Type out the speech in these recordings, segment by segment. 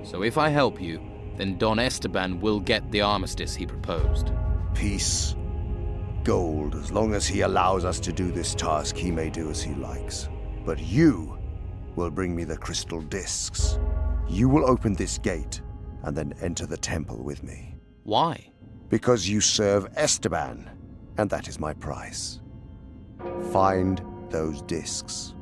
So if I help you, then Don Esteban will get the armistice he proposed. Peace. Gold. As long as he allows us to do this task, he may do as he likes. But you will bring me the crystal discs. You will open this gate, and then enter the temple with me. Why? Because you serve Esteban, and that is my price. Find those discs.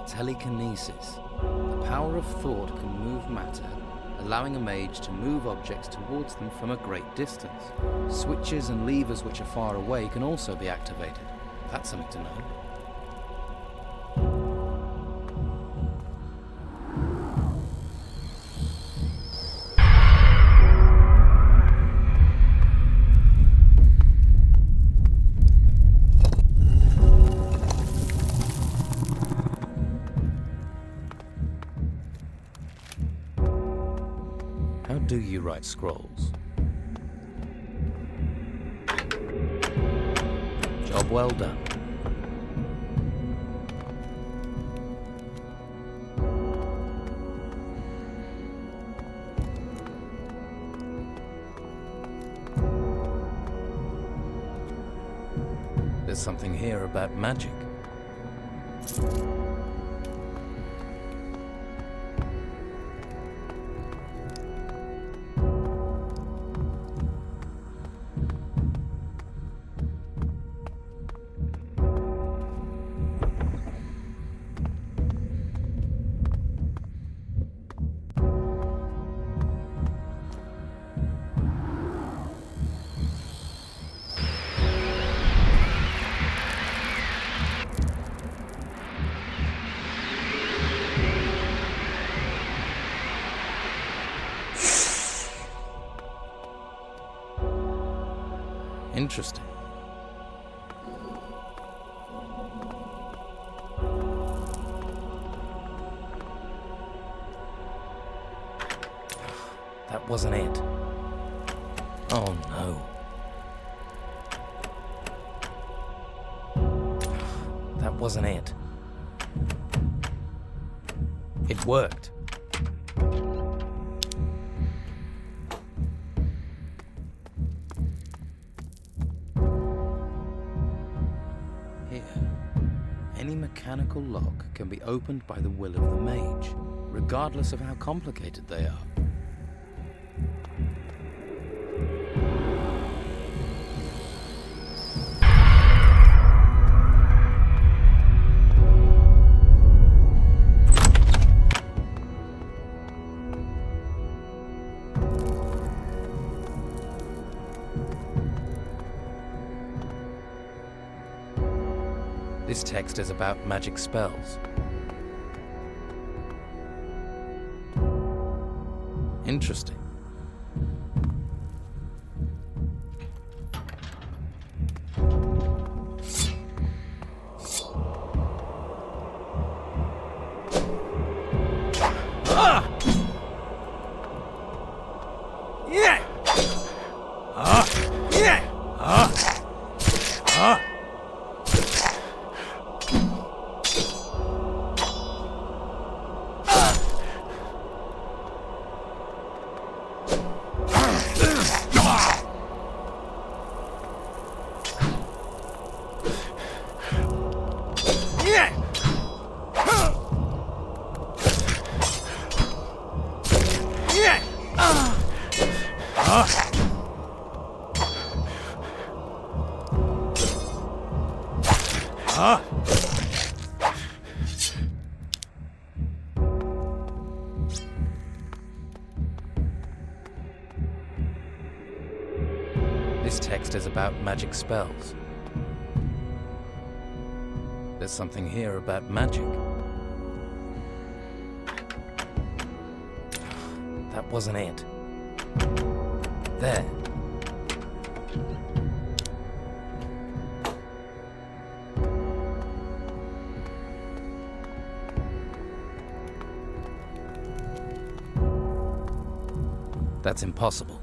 Telekinesis. The power of thought can move matter, allowing a mage to move objects towards them from a great distance. Switches and levers which are far away can also be activated. That's something to know. How do you write scrolls? Job well done. There's something here about magic. Interesting. That wasn't it. Oh no. That wasn't it. It worked. Here, any mechanical lock can be opened by the will of the mage, regardless of how complicated they are. This text is about magic spells. Interesting. This text is about magic spells. There's something here about magic. That wasn't it. There. That's impossible.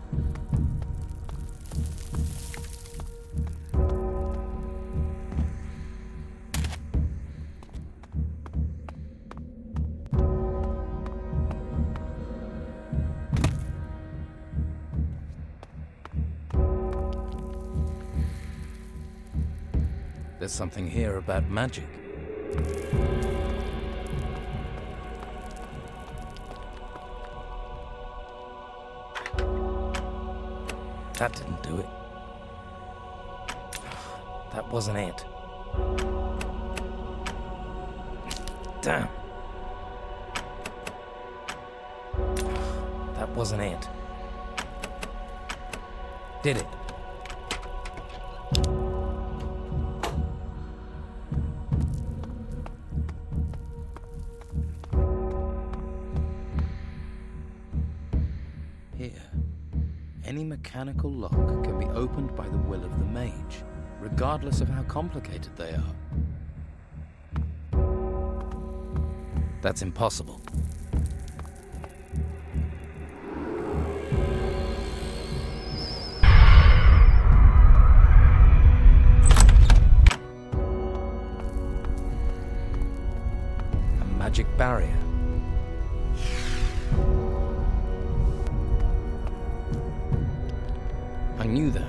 There's something here about magic. That didn't do it. That wasn't it. Damn. That wasn't it. Did it? Here. Any mechanical lock can be opened by the will of the mage, regardless of how complicated they are. That's impossible. A magic barrier. I knew that.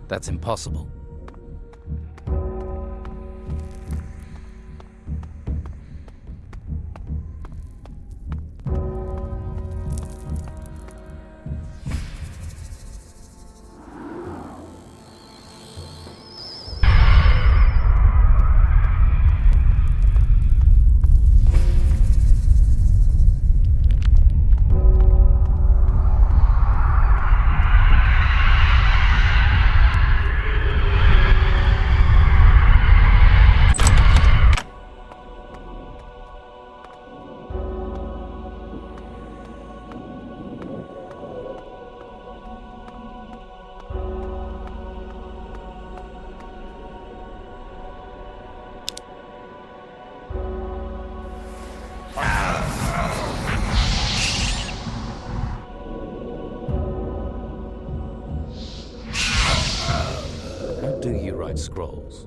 That's impossible. How do you write scrolls?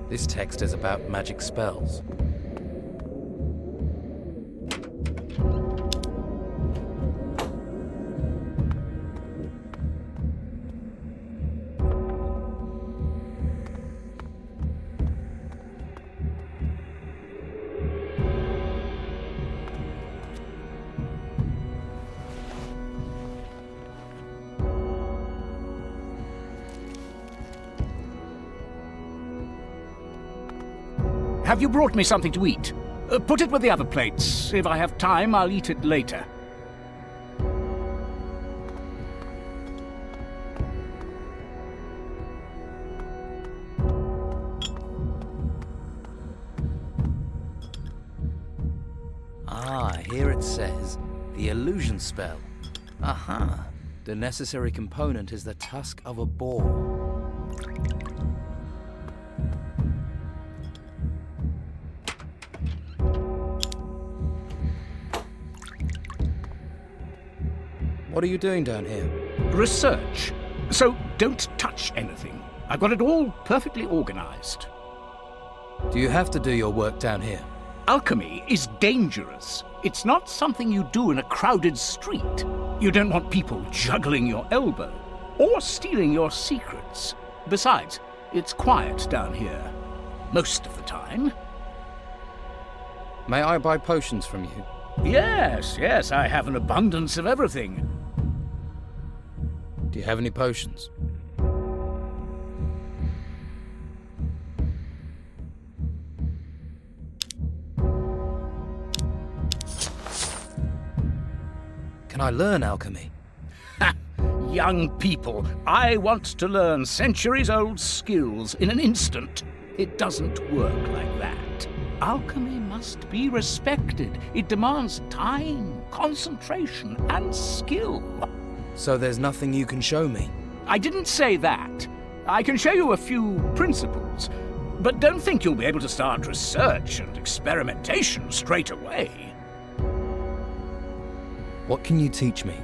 This text is about magic spells. Have you brought me something to eat? Put it with the other plates. If I have time, I'll eat it later. Ah, here it says, the illusion spell. Aha! The necessary component is the tusk of a boar. What are you doing down here? Research. So don't touch anything. I've got it all perfectly organized. Do you have to do your work down here? Alchemy is dangerous. It's not something you do in a crowded street. You don't want people juggling your elbow or stealing your secrets. Besides, it's quiet down here. Most of the time. May I buy potions from you? Yes, I have an abundance of everything. Do you have any potions? Can I learn alchemy? Young people, I want to learn centuries-old skills in an instant. It doesn't work like that. Alchemy must be respected. It demands time, concentration, and skill. So there's nothing you can show me? I didn't say that. I can show you a few principles, but don't think you'll be able to start research and experimentation straight away. What can you teach me?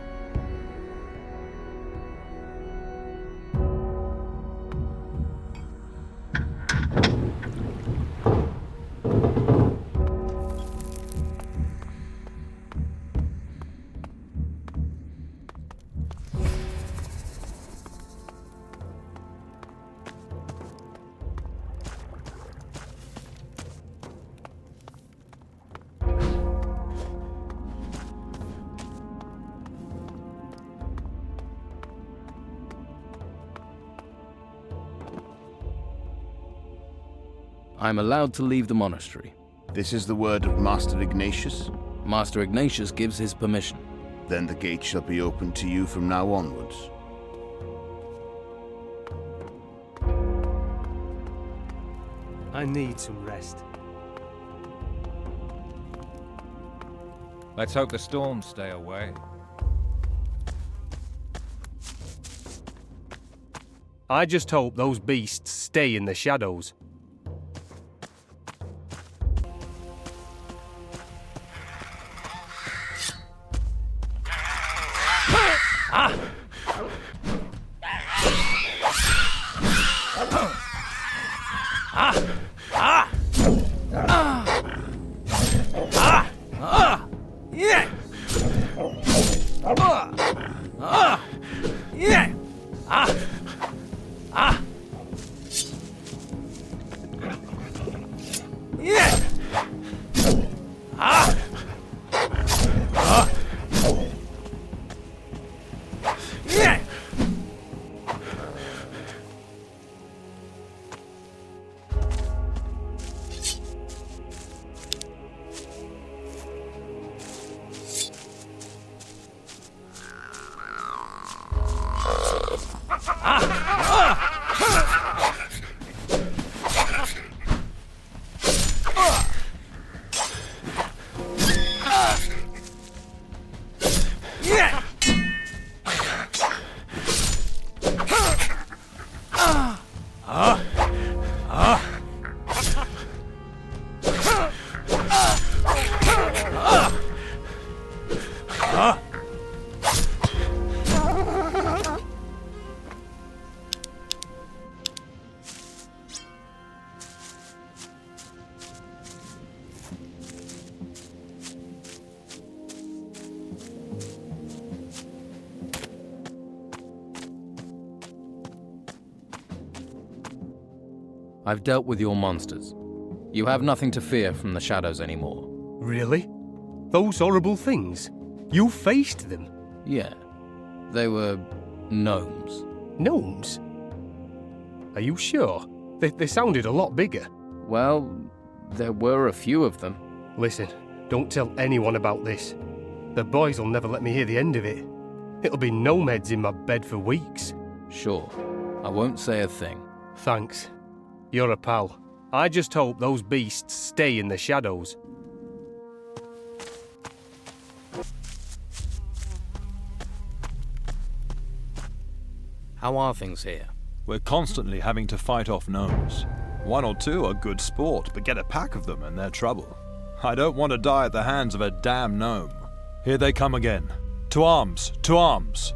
I'm allowed to leave the monastery. This is the word of Master Ignatius? Master Ignatius gives his permission. Then the gate shall be open to you from now onwards. I need some rest. Let's hope the storms stay away. I just hope those beasts stay in the shadows. I've dealt with your monsters. You have nothing to fear from the shadows anymore. Really? Those horrible things? You faced them? Yeah. They were gnomes. Gnomes? Are you sure? They sounded a lot bigger. Well, there were a few of them. Listen, don't tell anyone about this. The boys will never let me hear the end of it. It'll be nomads in my bed for weeks. Sure. I won't say a thing. Thanks. You're a pal. I just hope those beasts stay in the shadows. How are things here? We're constantly having to fight off gnomes. One or two are good sport, but get a pack of them and they're trouble. I don't want to die at the hands of a damn gnome. Here they come again. To arms! To arms!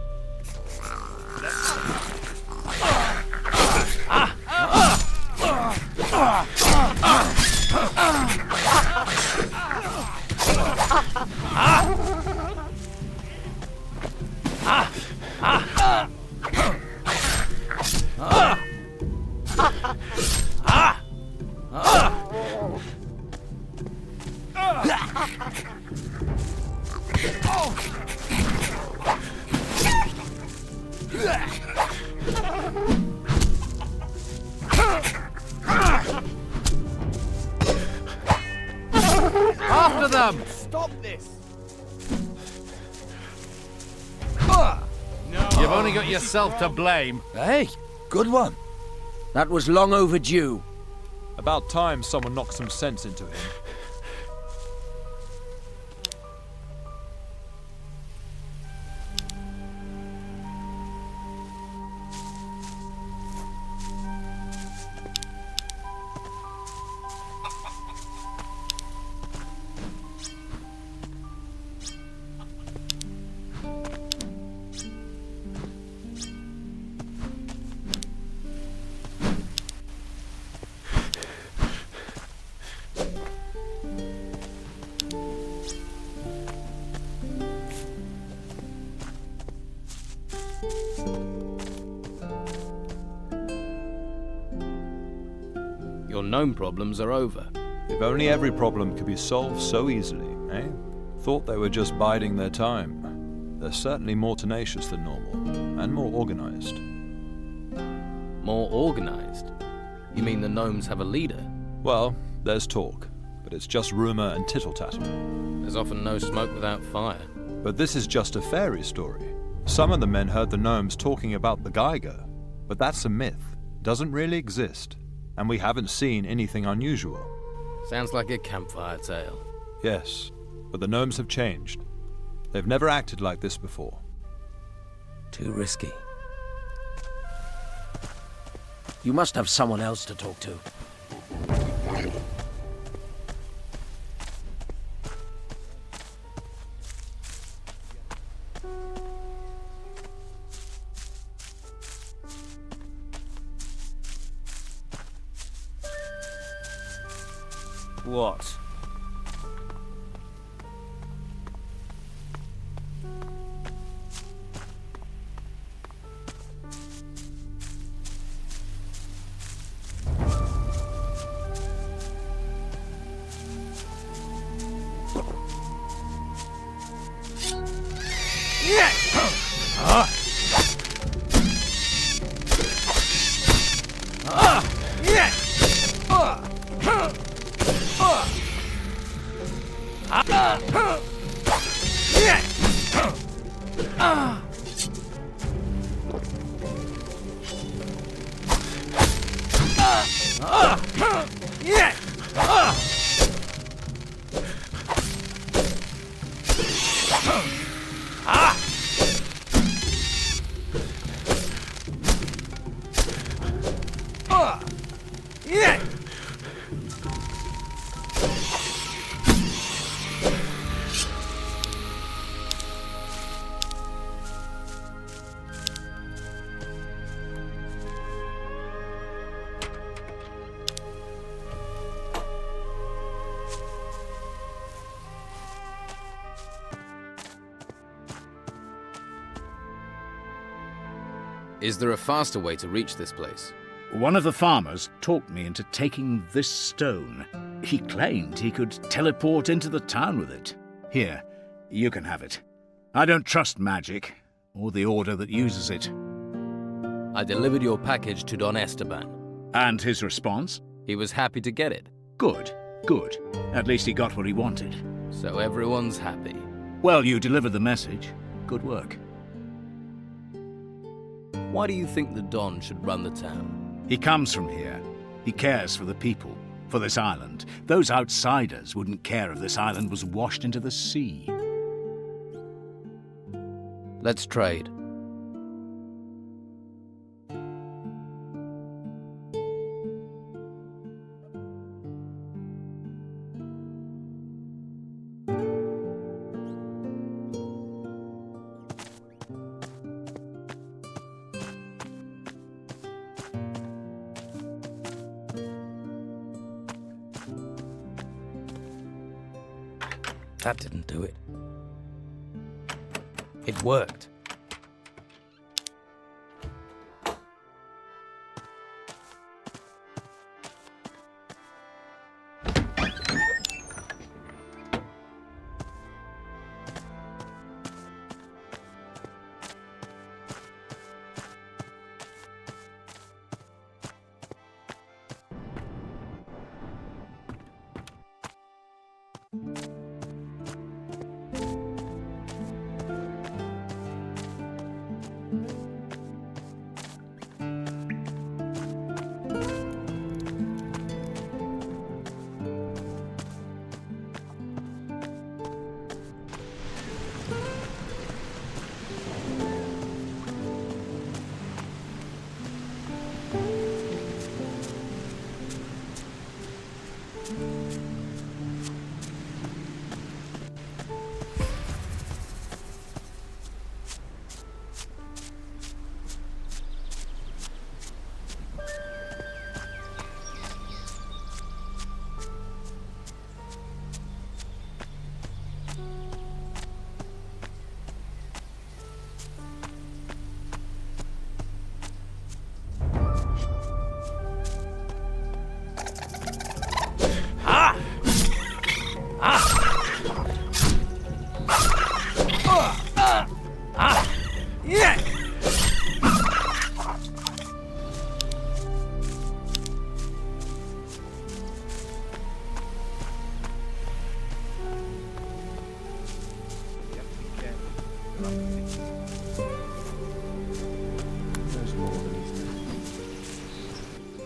After them! Stop this! You've only got yourself to blame. Hey, good one. That was long overdue. About time someone knocked some sense into him. Your gnome problems are over. If only every problem could be solved so easily, eh? Thought they were just biding their time. They're certainly more tenacious than normal, and more organized. More organized? You mean the gnomes have a leader? Well, there's talk, but it's just rumor and tittle-tattle. There's often no smoke without fire. But this is just a fairy story. Some of the men heard the gnomes talking about the Geiger, but that's a myth. Doesn't really exist, and we haven't seen anything unusual. Sounds like a campfire tale. Yes, but the gnomes have changed. They've never acted like this before. Too risky. You must have someone else to talk to. What? Is there a faster way to reach this place? One of the farmers talked me into taking this stone. He claimed he could teleport into the town with it. Here, you can have it. I don't trust magic, or the order that uses it. I delivered your package to Don Esteban. And his response? He was happy to get it. Good, good. At least he got what he wanted. So everyone's happy. Well, you delivered the message. Good work. Why do you think the Don should run the town? He comes from here. He cares for the people, for this island. Those outsiders wouldn't care if this island was washed into the sea. Let's trade. That didn't do it. It worked.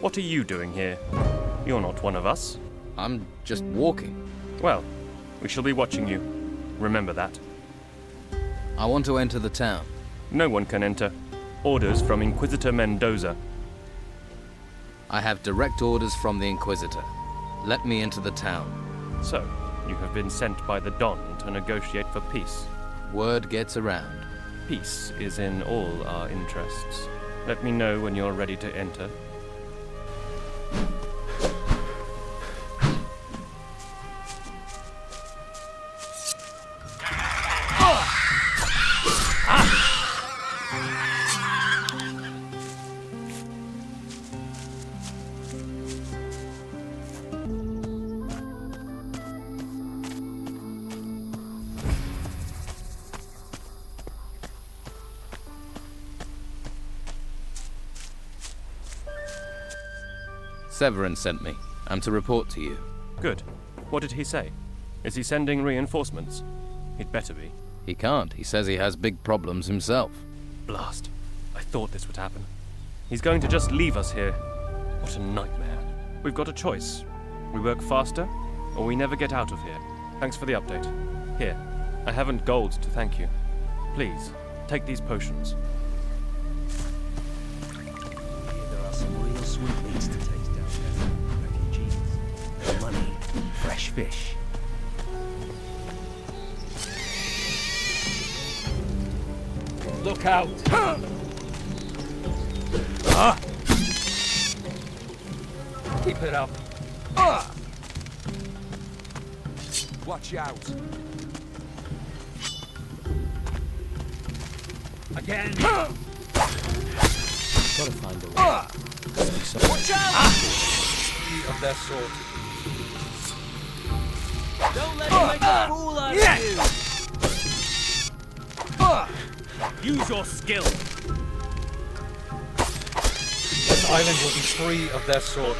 What are you doing here? You're not one of us. I'm just walking. Well, we shall be watching you. Remember that. I want to enter the town. No one can enter. Orders from Inquisitor Mendoza. I have direct orders from the Inquisitor. Let me into the town. So, you have been sent by the Don to negotiate for peace. Word gets around. Peace is in all our interests. Let me know when you're ready to enter. Severin sent me. I'm to report to you. Good. What did he say? Is he sending reinforcements? He'd better be. He can't. He says he has big problems himself. Blast. I thought this would happen. He's going to just leave us here. What a nightmare. We've got a choice. We work faster, or we never get out of here. Thanks for the update. Here, I haven't gold to thank you. Please, take these potions. There are some real sweetmeats to taste down there. Refugees, no money, fresh fish. Look out! Keep it up. Watch out! Again! Gotta find a way. Watch out! Of their sort. Don't let him make a fool out of you! Use your skill! This island will be free of their sort.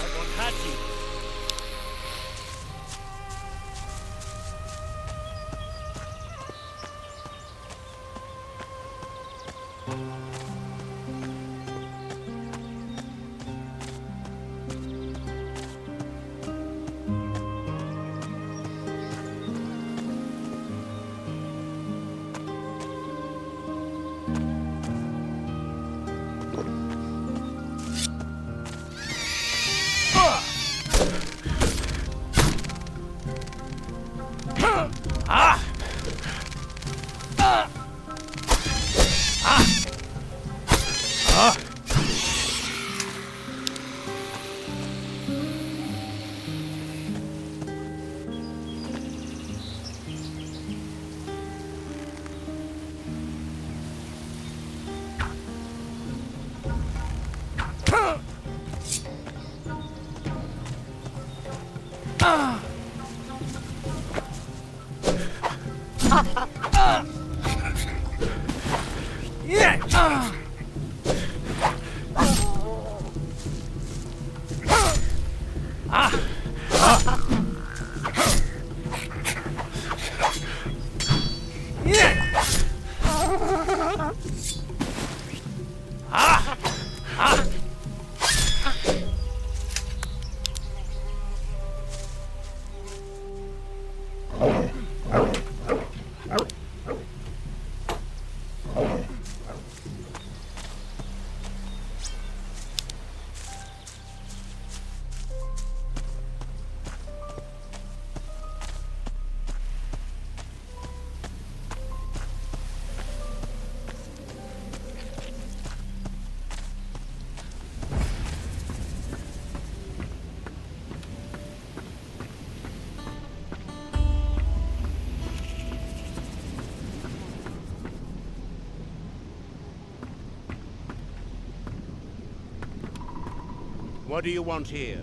What do you want here?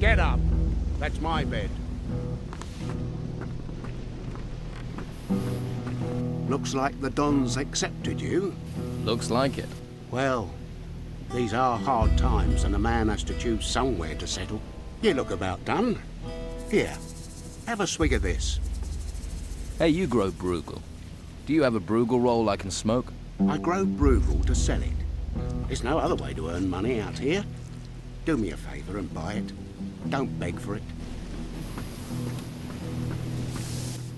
Get up. That's my bed. Looks like the Don's accepted you. Looks like it. Well, these are hard times and a man has to choose somewhere to settle. You look about done. Here, have a swig of this. Hey, you grow Bruegel. Do you have a Bruegel roll I can smoke? I grow Bruegel to sell it. There's no other way to earn money out here. Do me a favour and buy it. Don't beg for it.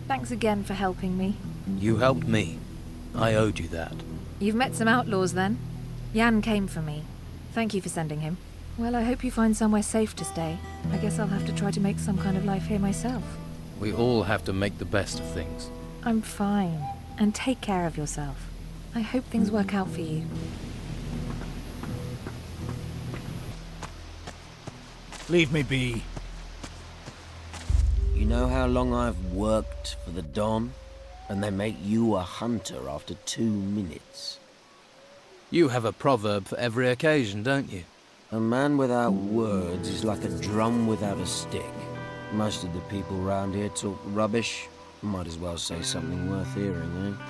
Thanks again for helping me. You helped me. I owed you that. You've met some outlaws then? Jan came for me. Thank you for sending him. Well, I hope you find somewhere safe to stay. I guess I'll have to try to make some kind of life here myself. We all have to make the best of things. I'm fine. And take care of yourself. I hope things work out for you. Leave me be. You know how long I've worked for the Don? And they make you a hunter after 2 minutes. You have a proverb for every occasion, don't you? A man without words is like a drum without a stick. Most of the people round here talk rubbish. Might as well say something worth hearing, eh?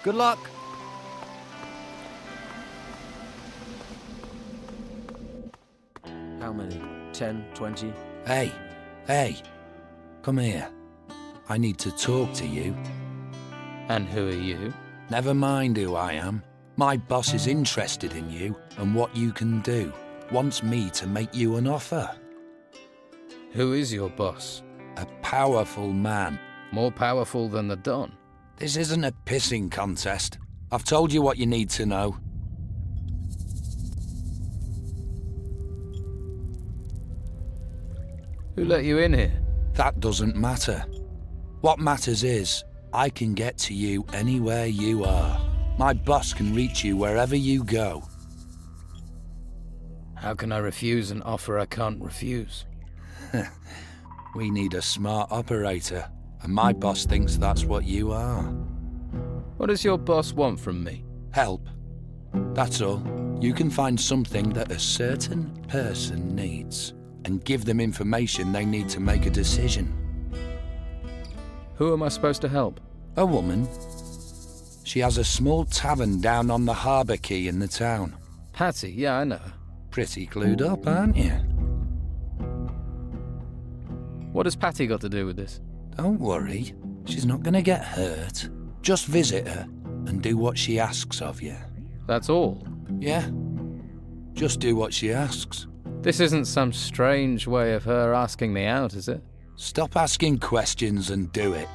Good luck. How many? 10, 20? Hey, come here. I need to talk to you. And who are you? Never mind who I am. My boss is interested in you and what you can do. Wants me to make you an offer. Who is your boss? A powerful man. More powerful than the Don? This isn't a pissing contest. I've told you what you need to know. Who let you in here? That doesn't matter. What matters is, I can get to you anywhere you are. My boss can reach you wherever you go. How can I refuse an offer I can't refuse? We need a smart operator, and my boss thinks that's what you are. What does your boss want from me? Help. That's all. You can find something that a certain person needs, and give them information they need to make a decision. Who am I supposed to help? A woman. She has a small tavern down on the harbour quay in the town. Patty, yeah, I know her. Pretty clued up, aren't you? What has Patty got to do with this? Don't worry. She's not going to get hurt. Just visit her and do what she asks of you. That's all? Yeah. Just do what she asks. This isn't some strange way of her asking me out, is it? Stop asking questions and do it.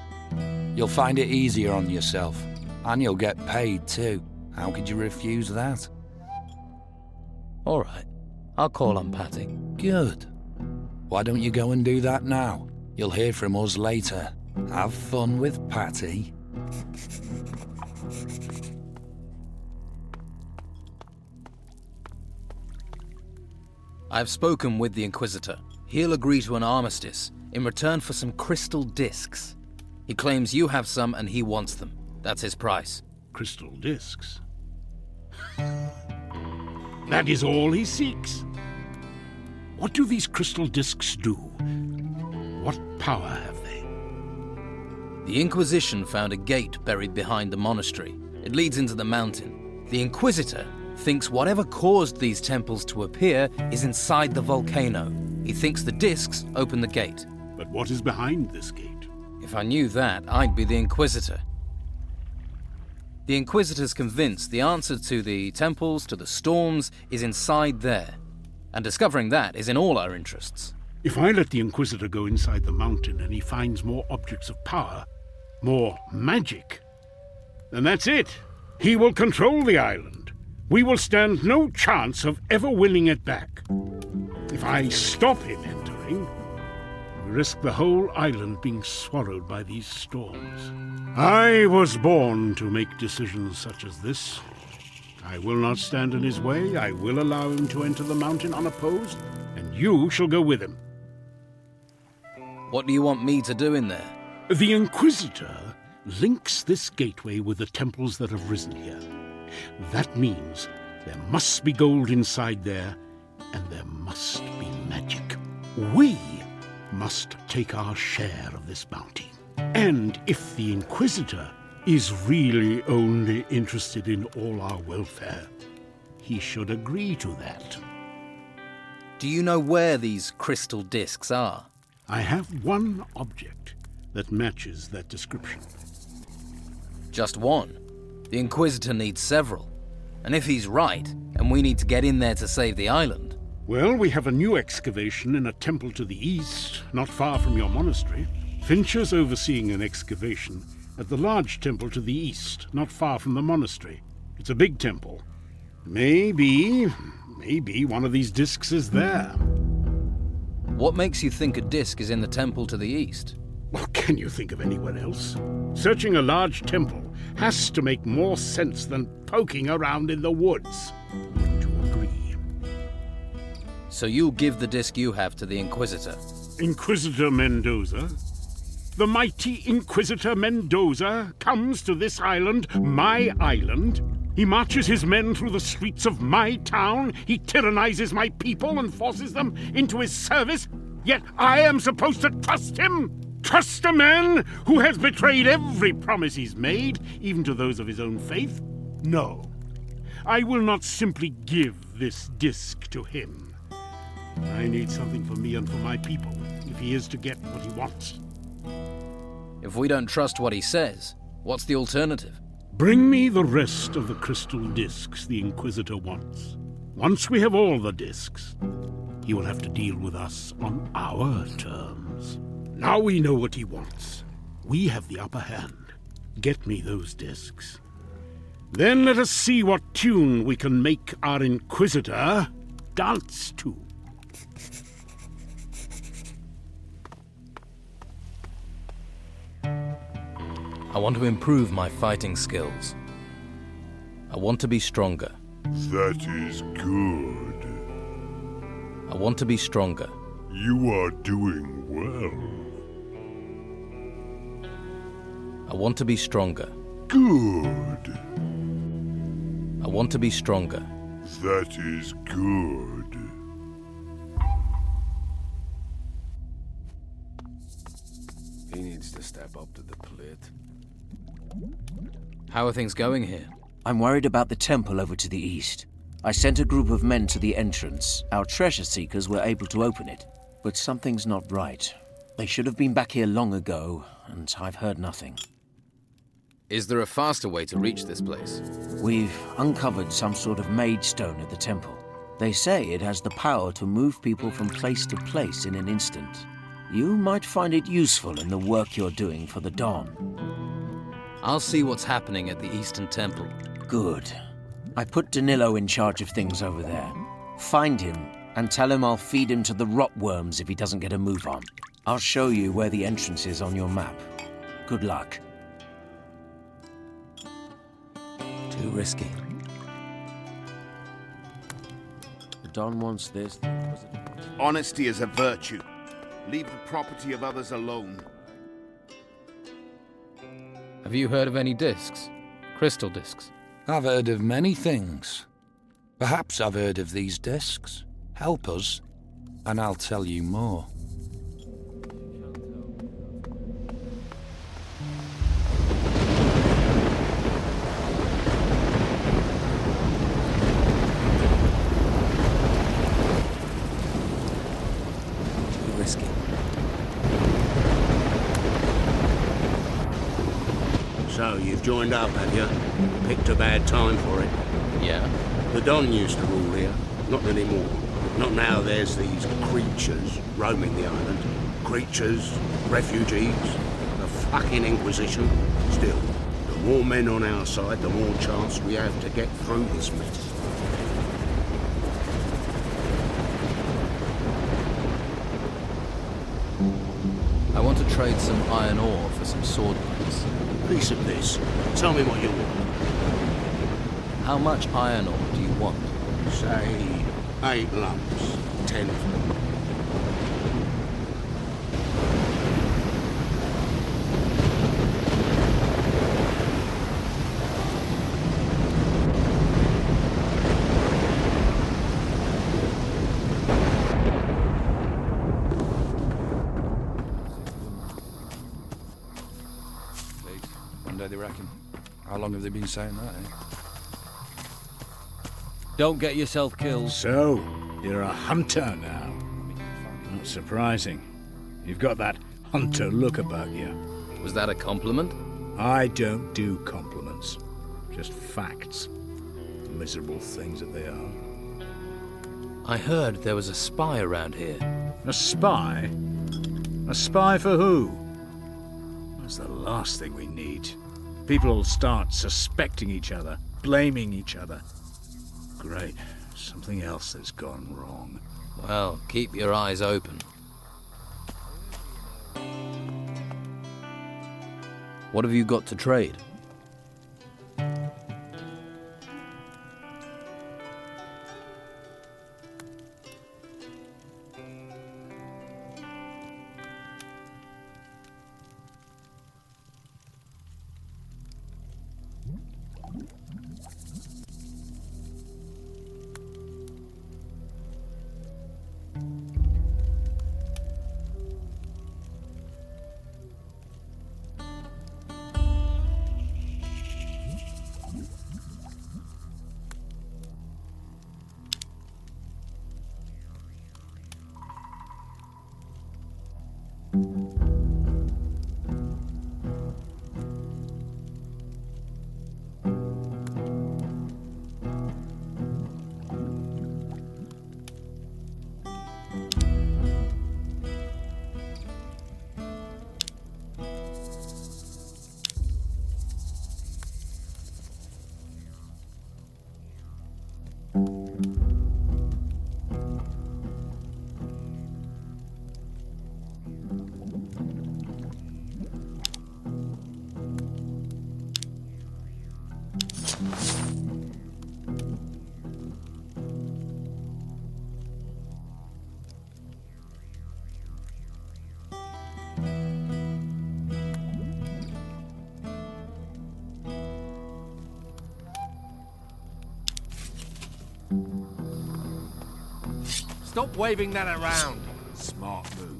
You'll find it easier on yourself. And you'll get paid too. How could you refuse that? All right. I'll call on Patty. Good. Why don't you go and do that now? You'll hear from us later. Have fun with Patty. I've spoken with the Inquisitor. He'll agree to an armistice in return for some crystal discs. He claims you have some and he wants them. That's his price. Crystal discs? That is all he seeks. What do these crystal discs do? What power have they? The Inquisition found a gate buried behind the monastery. It leads into the mountain. The Inquisitor thinks whatever caused these temples to appear is inside the volcano. He thinks the discs open the gate. But what is behind this gate? If I knew that, I'd be the Inquisitor. The Inquisitor's convinced the answer to the temples, to the storms, is inside there. And discovering that is in all our interests. If I let the Inquisitor go inside the mountain and he finds more objects of power, more magic, then that's it. He will control the island. We will stand no chance of ever winning it back. If I stop him entering, we risk the whole island being swallowed by these storms. I was born to make decisions such as this. I will not stand in his way. I will allow him to enter the mountain unopposed, and you shall go with him. What do you want me to do in there? The Inquisitor links this gateway with the temples that have risen here. That means there must be gold inside there, and there must be magic. We must take our share of this bounty. And if the Inquisitor is really only interested in all our welfare, he should agree to that. Do you know where these crystal discs are? I have one object, that matches that description. Just one? The Inquisitor needs several. And if he's right, and we need to get in there to save the island... Well, we have a new excavation in a temple to the east, not far from your monastery. Fincher's overseeing an excavation at the large temple to the east, not far from the monastery. It's a big temple. Maybe one of these discs is there. What makes you think a disc is in the temple to the east? Well, can you think of anywhere else? Searching a large temple has to make more sense than poking around in the woods. Wouldn't you agree? So you'll give the disc you have to the Inquisitor? Inquisitor Mendoza? The mighty Inquisitor Mendoza comes to this island, my island. He marches his men through the streets of my town. He tyrannizes my people and forces them into his service. Yet I am supposed to trust him? Trust a man who has betrayed every promise he's made, even to those of his own faith? No. I will not simply give this disc to him. I need something for me and for my people, if he is to get what he wants. If we don't trust what he says, what's the alternative? Bring me the rest of the crystal discs the Inquisitor wants. Once we have all the discs, he will have to deal with us on our terms. Now we know what he wants. We have the upper hand. Get me those discs. Then let us see what tune we can make our Inquisitor dance to. I want to improve my fighting skills. I want to be stronger. That is good. I want to be stronger. You are doing well. I want to be stronger. Good. I want to be stronger. That is good. He needs to step up to the plate. How are things going here? I'm worried about the temple over to the east. I sent a group of men to the entrance. Our treasure seekers were able to open it. But something's not right. They should have been back here long ago, and I've heard nothing. Is there a faster way to reach this place? We've uncovered some sort of mage stone at the temple. They say it has the power to move people from place to place in an instant. You might find it useful in the work you're doing for the Dawn. I'll see what's happening at the Eastern Temple. Good. I put Danilo in charge of things over there. Find him and tell him I'll feed him to the rotworms if he doesn't get a move on. I'll show you where the entrance is on your map. Good luck. Too risky. The Don wants this. Honesty is a virtue. Leave the property of others alone. Have you heard of any discs? Crystal discs? I've heard of many things. Perhaps I've heard of these discs. Help us, and I'll tell you more. Too risky. So, you've joined up, have you? Picked a bad time for it. Yeah? The Don used to rule here. Not anymore. Not now there's these creatures roaming the island. Creatures, refugees, the fucking Inquisition. Still, the more men on our side, the more chance we have to get through this mess. I want to trade some iron ore for some sword blades. Piece of this. Tell me what you want. How much iron ore do you want? Say, 8 lumps. 10 of them. One day they reckon. How long have they been saying that, eh? Don't get yourself killed. So, you're a hunter now. Not surprising. You've got that hunter look about you. Was that a compliment? I don't do compliments. Just facts. Miserable things that they are. I heard there was a spy around here. A spy? A spy for who? That's the last thing we need. People will start suspecting each other, blaming each other. Great. Something else has gone wrong. Well, keep your eyes open. What have you got to trade? Stop waving that around. Smart move.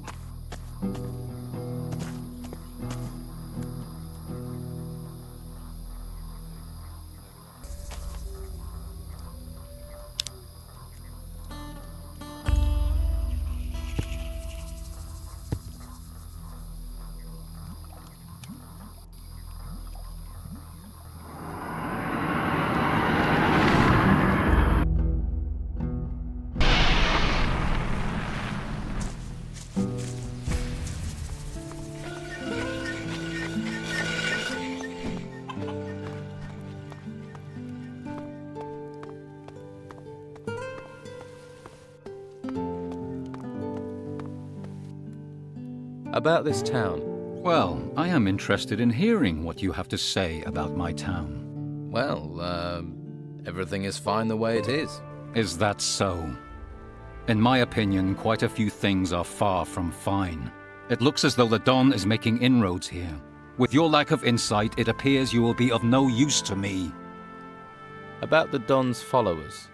About this town. Well, I am interested in hearing what you have to say about my town. Well, everything is fine the way it is. Is that so? In my opinion, quite a few things are far from fine. It looks as though the Don is making inroads here. With your lack of insight, it appears you will be of no use to me. About the Don's followers.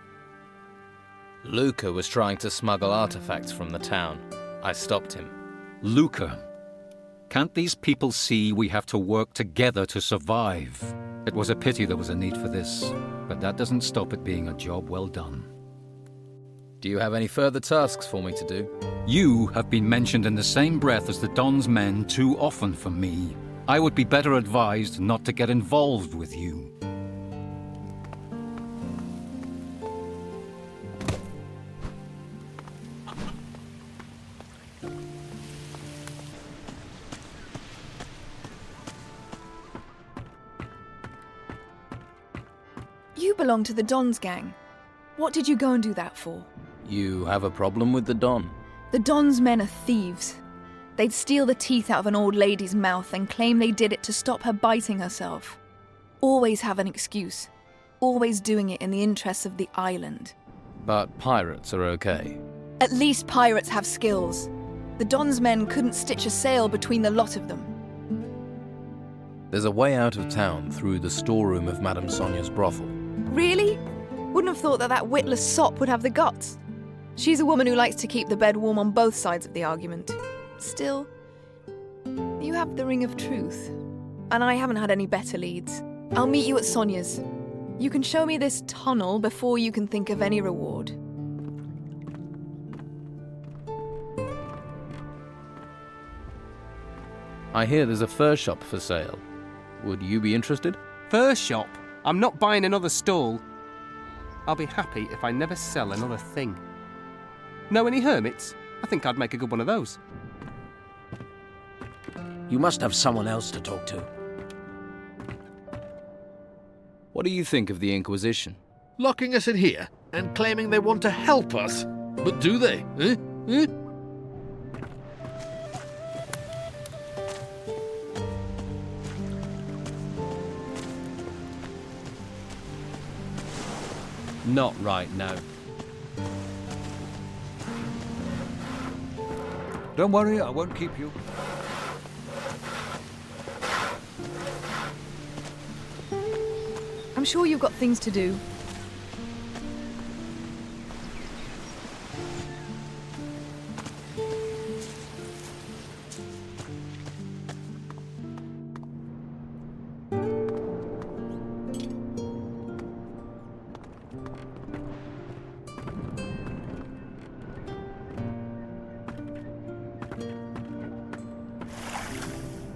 Luca was trying to smuggle artifacts from the town. I stopped him. Luca. Can't these people see we have to work together to survive? It was a pity there was a need for this, but that doesn't stop it being a job well done. Do you have any further tasks for me to do? You have been mentioned in the same breath as the Don's men too often for me. I would be better advised not to get involved with you. You belong to the Don's gang. What did you go and do that for? You have a problem with the Don? The Don's men are thieves. They'd steal the teeth out of an old lady's mouth and claim they did it to stop her biting herself. Always have an excuse. Always doing it in the interests of the island. But pirates are okay. At least pirates have skills. The Don's men couldn't stitch a sail between the lot of them. There's a way out of town through the storeroom of Madame Sonia's brothel. Really? Wouldn't have thought that witless sop would have the guts. She's a woman who likes to keep the bed warm on both sides of the argument. Still, you have the ring of truth, and I haven't had any better leads. I'll meet you at Sonia's. You can show me this tunnel before you can think of any reward. I hear there's a fur shop for sale. Would you be interested? Fur shop? I'm not buying another stall. I'll be happy if I never sell another thing. Know any hermits? I think I'd make a good one of those. You must have someone else to talk to. What do you think of the Inquisition? Locking us in here and claiming they want to help us. But do they? Eh? Not right now. Don't worry, I won't keep you. I'm sure you've got things to do.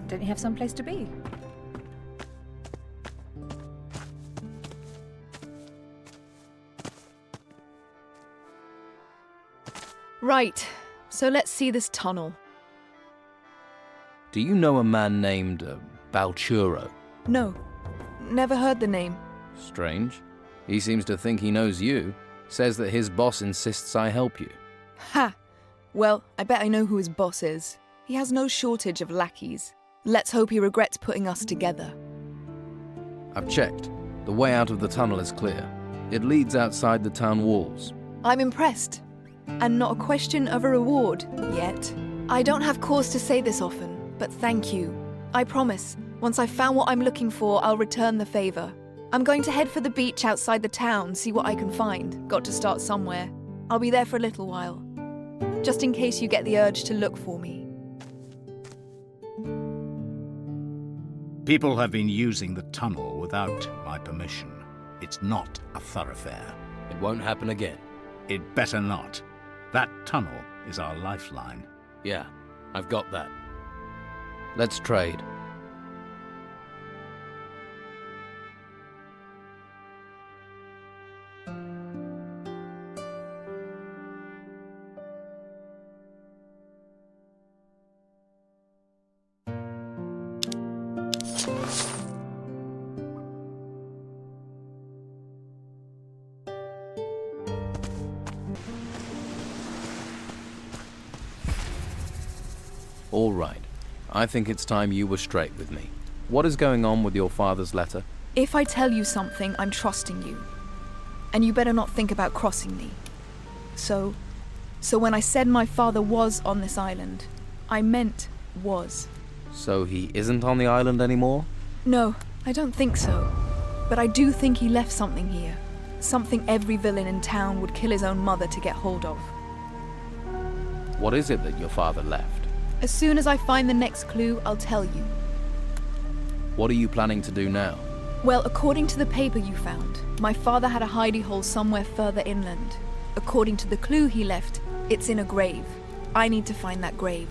Don't you have some place to be? Right, so let's see this tunnel. Do you know a man named Balchuro? No, never heard the name. Strange. He seems to think he knows you. Says that his boss insists I help you. Ha! Well, I bet I know who his boss is. He has no shortage of lackeys. Let's hope he regrets putting us together. I've checked. The way out of the tunnel is clear. It leads outside the town walls. I'm impressed. And not a question of a reward, yet. I don't have cause to say this often, but thank you. I promise, once I've found what I'm looking for, I'll return the favor. I'm going to head for the beach outside the town, see what I can find. Got to start somewhere. I'll be there for a little while. Just in case you get the urge to look for me. People have been using the tunnel without my permission. It's not a thoroughfare. It won't happen again. It better not. That tunnel is our lifeline. Yeah, I've got that. Let's trade. All right. I think it's time you were straight with me. What is going on with your father's letter? If I tell you something, I'm trusting you. And you better not think about crossing me. So when I said my father was on this island, I meant was. So he isn't on the island anymore? No, I don't think so. But I do think he left something here. Something every villain in town would kill his own mother to get hold of. What is it that your father left? As soon as I find the next clue, I'll tell you. What are you planning to do now? Well, according to the paper you found, my father had a hidey hole somewhere further inland. According to the clue he left, it's in a grave. I need to find that grave.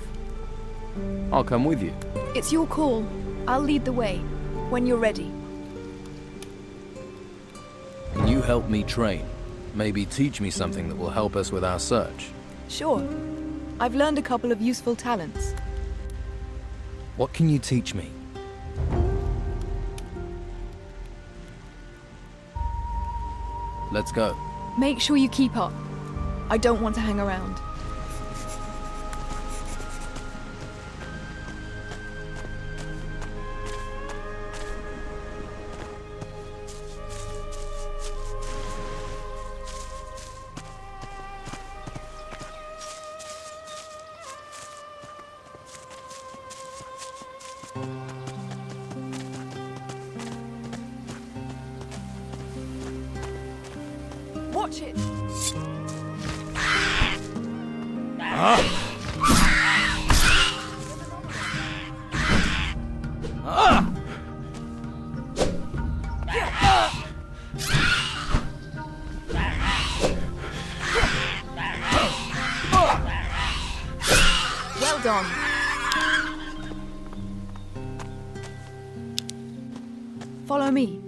I'll come with you. It's your call. I'll lead the way. When you're ready. Can you help me train? Maybe teach me something that will help us with our search? Sure. I've learned a couple of useful talents. What can you teach me? Let's go. Make sure you keep up. I don't want to hang around. Watch it! Well done. Follow me.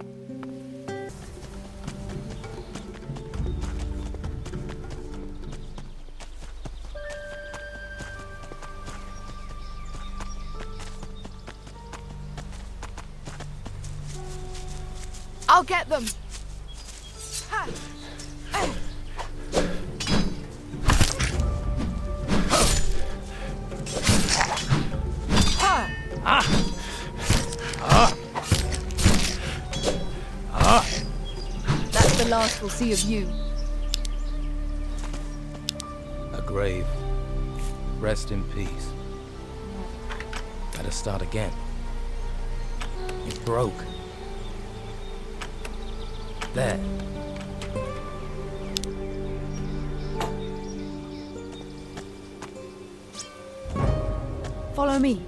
I'll get them! Ha! That's the last we'll see of you. A grave. Rest in peace. Better start again. It broke. There. Follow me.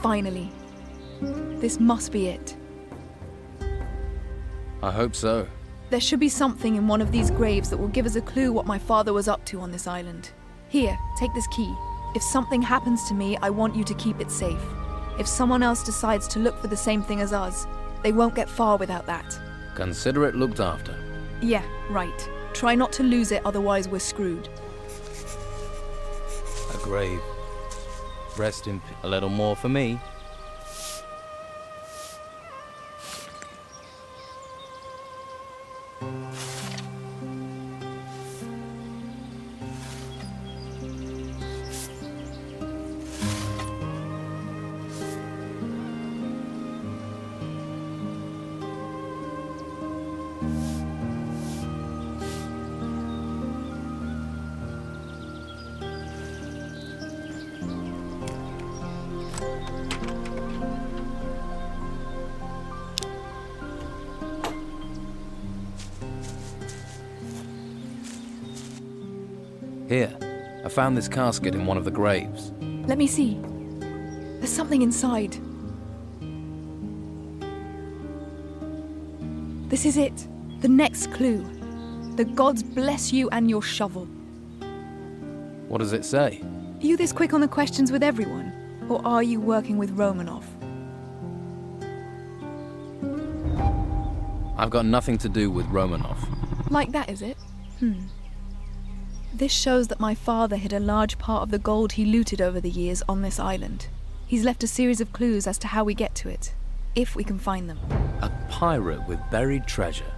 Finally. This must be it. I hope so. There should be something in one of these graves that will give us a clue what my father was up to on this island. Here, take this key. If something happens to me, I want you to keep it safe. If someone else decides to look for the same thing as us, they won't get far without that. Consider it looked after. Yeah, right. Try not to lose it, otherwise we're screwed. A grave. Rest in peace. A little more for me. Here, I found this casket in one of the graves. Let me see. There's something inside. This is it. The next clue. The gods bless you and your shovel. What does it say? Are you this quick on the questions with everyone? Or are you working with Romanov? I've got nothing to do with Romanov. Like that, is it? This shows that my father hid a large part of the gold he looted over the years on this island. He's left a series of clues as to how we get to it, if we can find them. A pirate with buried treasure.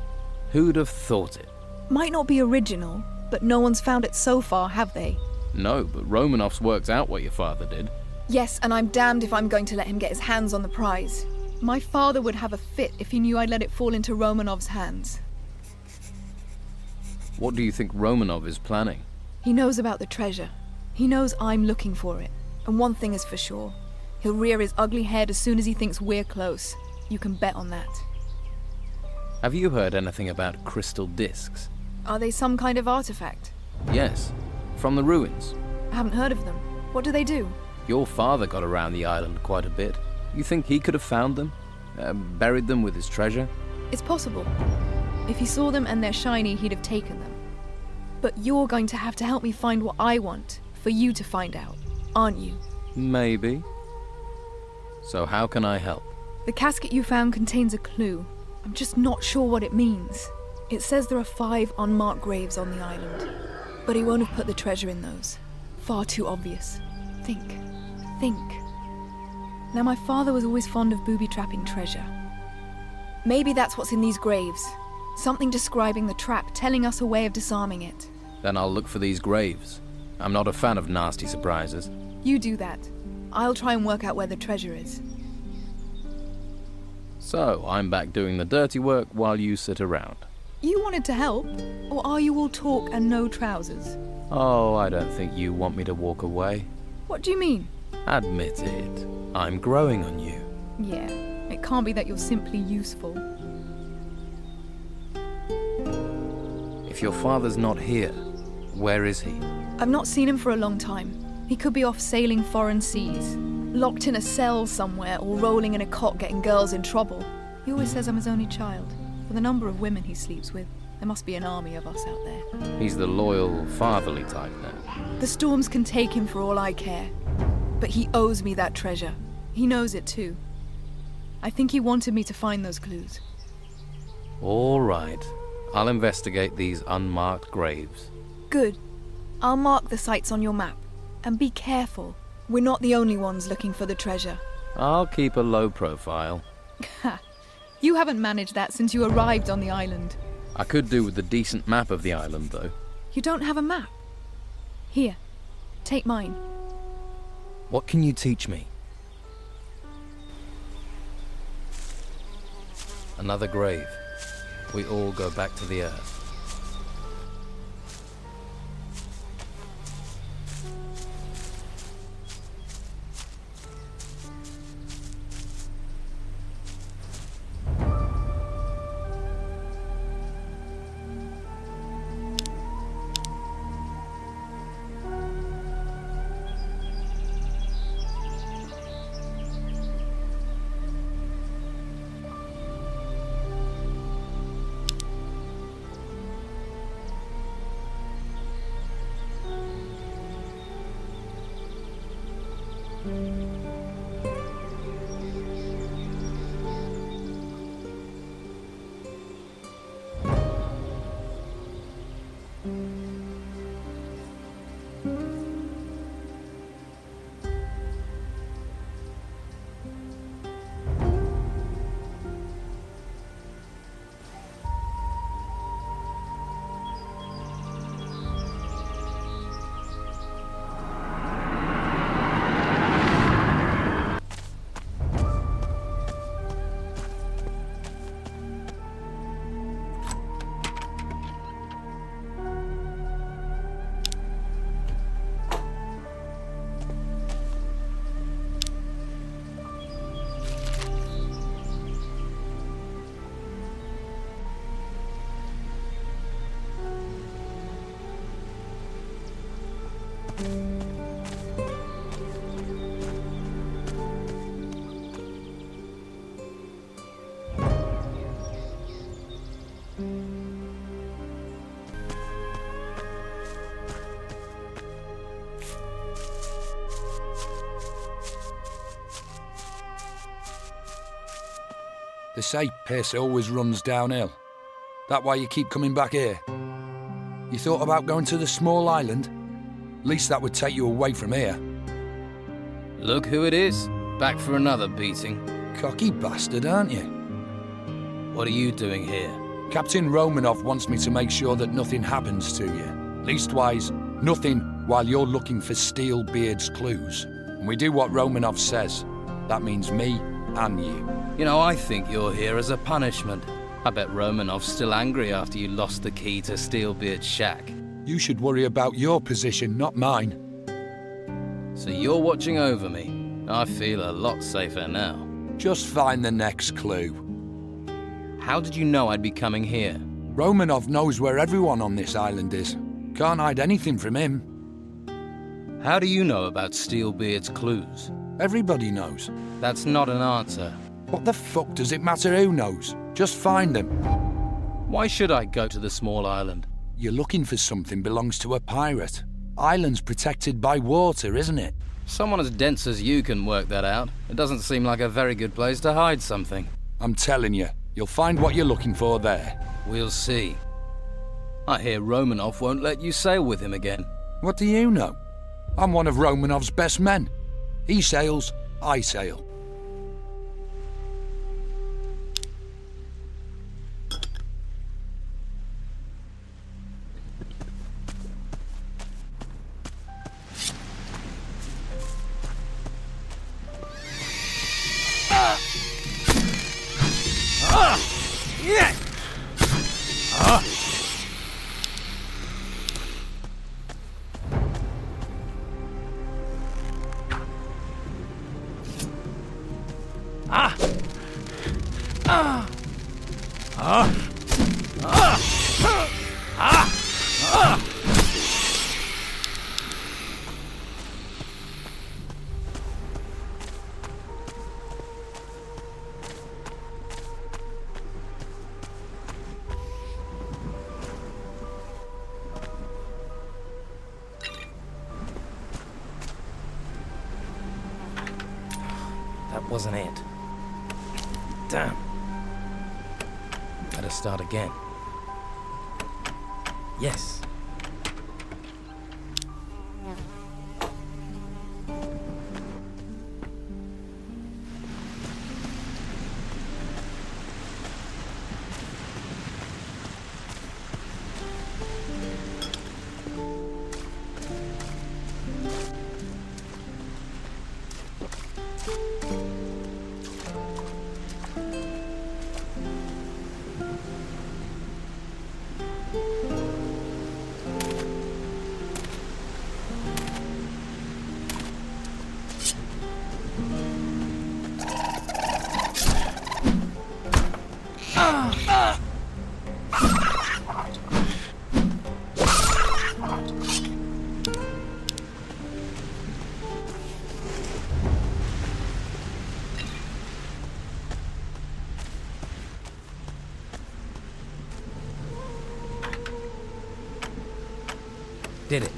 Who'd have thought it? Might not be original, but no one's found it so far, have they? No, but Romanov's worked out what your father did. Yes, and I'm damned if I'm going to let him get his hands on the prize. My father would have a fit if he knew I'd let it fall into Romanov's hands. What do you think Romanov is planning? He knows about the treasure. He knows I'm looking for it. And one thing is for sure. He'll rear his ugly head as soon as he thinks we're close. You can bet on that. Have you heard anything about crystal discs? Are they some kind of artifact? Yes, from the ruins. I haven't heard of them. What do they do? Your father got around the island quite a bit. You think he could have found them? Buried them with his treasure? It's possible. If he saw them and they're shiny, he'd have taken them. But you're going to have to help me find what I want, for you to find out, aren't you? Maybe. So how can I help? The casket you found contains a clue. I'm just not sure what it means. It says there are 5 unmarked graves on the island. But he won't have put the treasure in those. Far too obvious. Think. Now my father was always fond of booby-trapping treasure. Maybe that's what's in these graves. Something describing the trap, telling us a way of disarming it. Then I'll look for these graves. I'm not a fan of nasty surprises. You do that. I'll try and work out where the treasure is. So, I'm back doing the dirty work while you sit around. You wanted to help? Or are you all talk and no trousers? Oh, I don't think you want me to walk away. What do you mean? Admit it. I'm growing on you. Yeah, it can't be that you're simply useful. If your father's not here, where is he? I've not seen him for a long time. He could be off sailing foreign seas, locked in a cell somewhere, or rolling in a cot getting girls in trouble. He always says I'm his only child. For the number of women he sleeps with, there must be an army of us out there. He's the loyal, fatherly type then. The storms can take him for all I care. But he owes me that treasure. He knows it too. I think he wanted me to find those clues. All right. I'll investigate these unmarked graves. Good. I'll mark the sites on your map. And be careful. We're not the only ones looking for the treasure. I'll keep a low profile. Ha! You haven't managed that since you arrived on the island. I could do with a decent map of the island, though. You don't have a map. Here, take mine. What can you teach me? Another grave. We all go back to the earth. They say pace always runs downhill. That why you keep coming back here? You thought about going to the small island? At least that would take you away from here. Look who it is. Back for another beating. Cocky bastard, aren't you? What are you doing here? Captain Romanov wants me to make sure that nothing happens to you. Leastwise, nothing while you're looking for Steelbeard's clues. And we do what Romanov says. That means me and you. You know, I think you're here as a punishment. I bet Romanov's still angry after you lost the key to Steelbeard's shack. You should worry about your position, not mine. So you're watching over me. I feel a lot safer now. Just find the next clue. How did you know I'd be coming here? Romanov knows where everyone on this island is. Can't hide anything from him. How do you know about Steelbeard's clues? Everybody knows. That's not an answer. What the fuck does it matter who knows? Just find them. Why should I go to the small island? You're looking for something belongs to a pirate. Island's protected by water, isn't it? Someone as dense as you can work that out. It doesn't seem like a very good place to hide something. I'm telling you, you'll find what you're looking for there. We'll see. I hear Romanov won't let you sail with him again. What do you know? I'm one of Romanov's best men. He sails, I sail. That wasn't it. Damn. Better start again. Yes. Did it.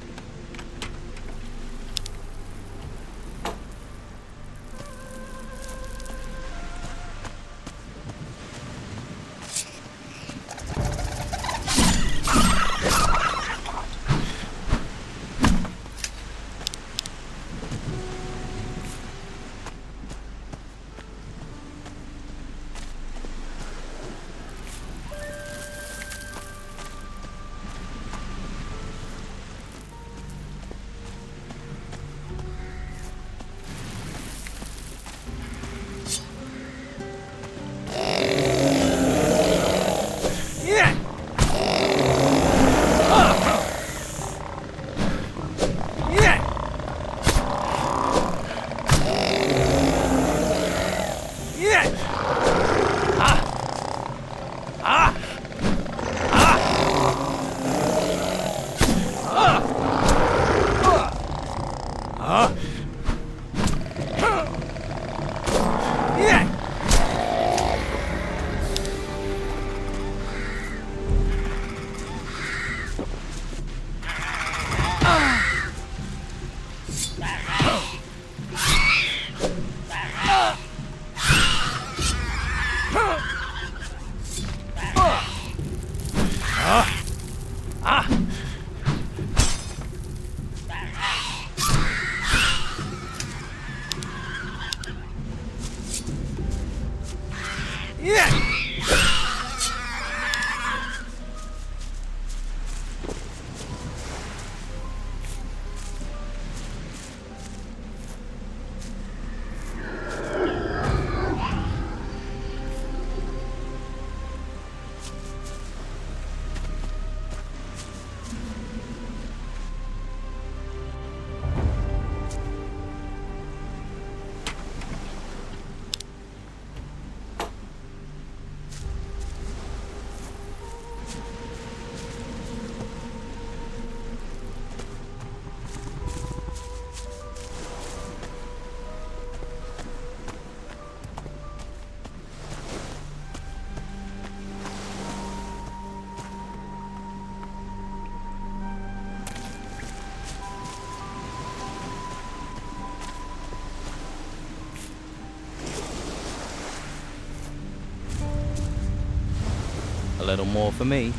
A little more for me.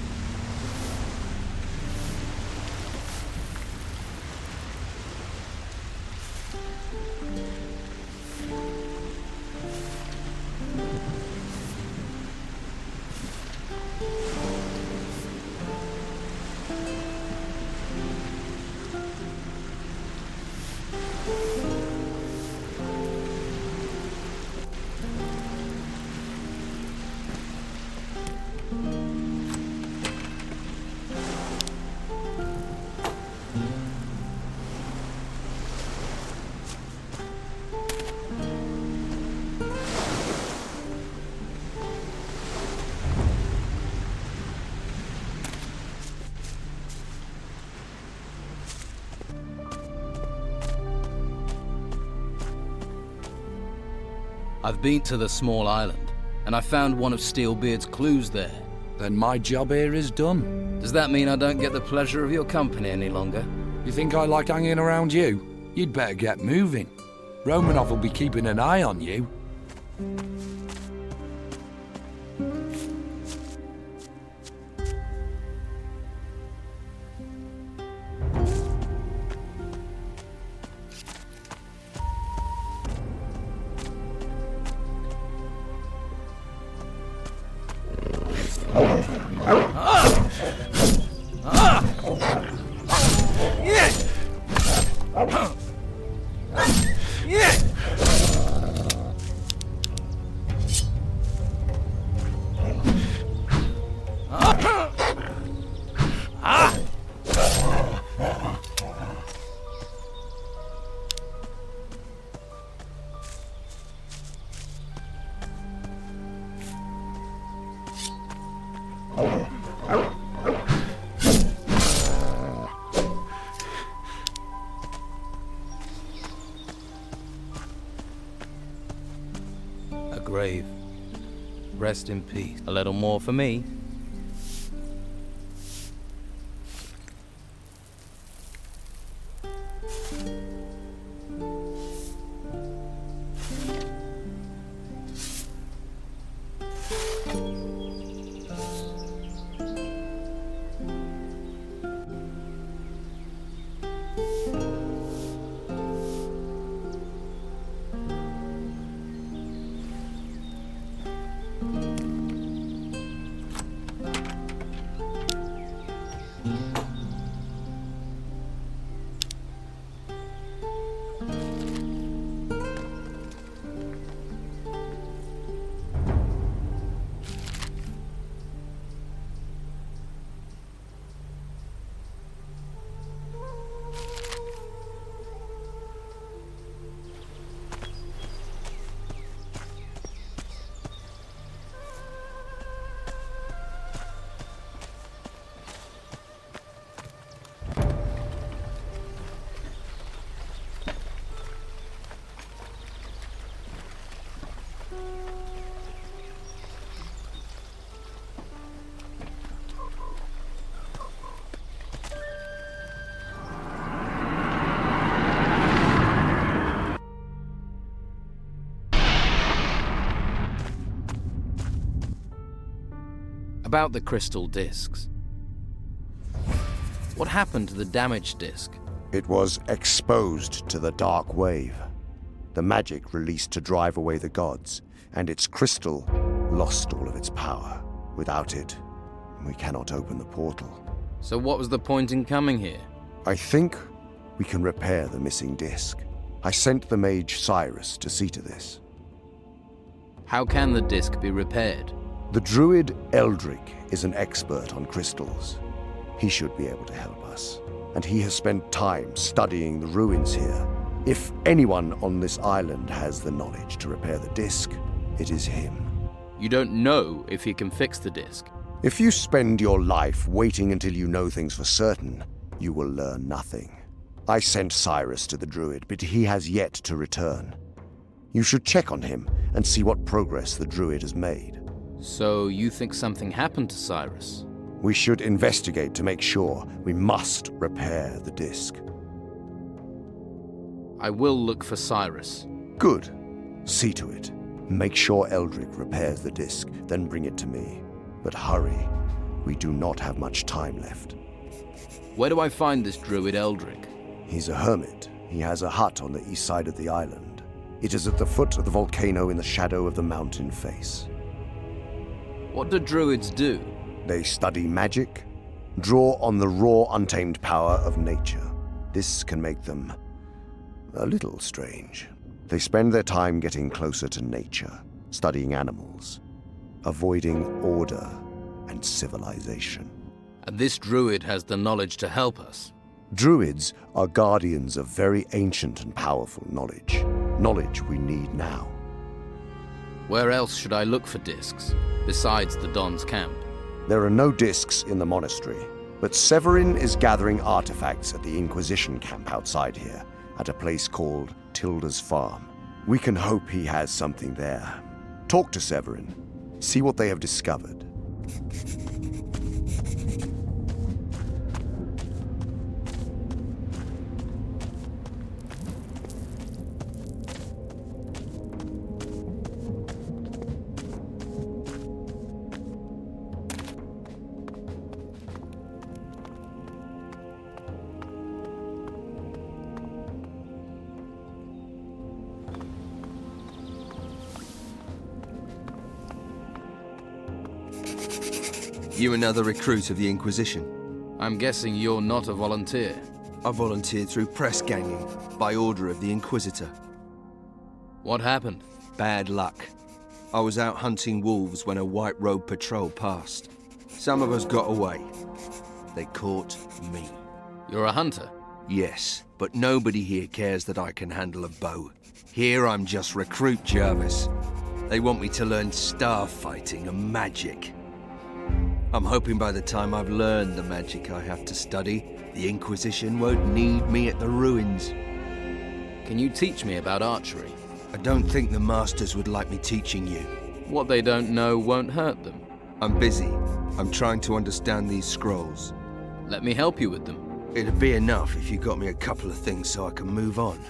I've been to the small island, and I found one of Steelbeard's clues there. Then my job here is done. Does that mean I don't get the pleasure of your company any longer? You think I like hanging around you? You'd better get moving. Romanov will be keeping an eye on you. A grave. Rest in peace. A little more for me. About the crystal discs. What happened to the damaged disc? It was exposed to the dark wave. The magic released to drive away the gods, and its crystal lost all of its power. Without it, we cannot open the portal. So what was the point in coming here? I think we can repair the missing disc. I sent the mage Cyrus to see to this. How can the disc be repaired? The druid Eldric is an expert on crystals. He should be able to help us, and he has spent time studying the ruins here. If anyone on this island has the knowledge to repair the disc, it is him. You don't know if he can fix the disc. If you spend your life waiting until you know things for certain, you will learn nothing. I sent Cyrus to the druid, but he has yet to return. You should check on him and see what progress the druid has made. So you think something happened to Cyrus? We should investigate to make sure. We must repair the disc. I will look for Cyrus. Good. See to it. Make sure Eldric repairs the disc, then bring it to me. But hurry. We do not have much time left. Where do I find this druid Eldric? He's a hermit. He has a hut on the east side of the island. It is at the foot of the volcano in the shadow of the mountain face. What do druids do? They study magic, draw on the raw, untamed power of nature. This can make them a little strange. They spend their time getting closer to nature, studying animals, avoiding order and civilization. And this druid has the knowledge to help us. Druids are guardians of very ancient and powerful knowledge. Knowledge we need now. Where else should I look for discs, besides the Don's camp? There are no discs in the monastery, but Severin is gathering artifacts at the Inquisition camp outside here, at a place called Tilda's Farm. We can hope he has something there. Talk to Severin, see what they have discovered. You another recruit of the Inquisition? I'm guessing you're not a volunteer. I volunteered through press ganging, by order of the Inquisitor. What happened? Bad luck. I was out hunting wolves when a white robe patrol passed. Some of us got away. They caught me. You're a hunter? Yes, but nobody here cares that I can handle a bow. Here I'm just recruit Jervis. They want me to learn star fighting and magic. I'm hoping by the time I've learned the magic I have to study, the Inquisition won't need me at the ruins. Can you teach me about archery? I don't think the Masters would like me teaching you. What they don't know won't hurt them. I'm busy. I'm trying to understand these scrolls. Let me help you with them. It'd be enough if you got me a couple of things so I can move on.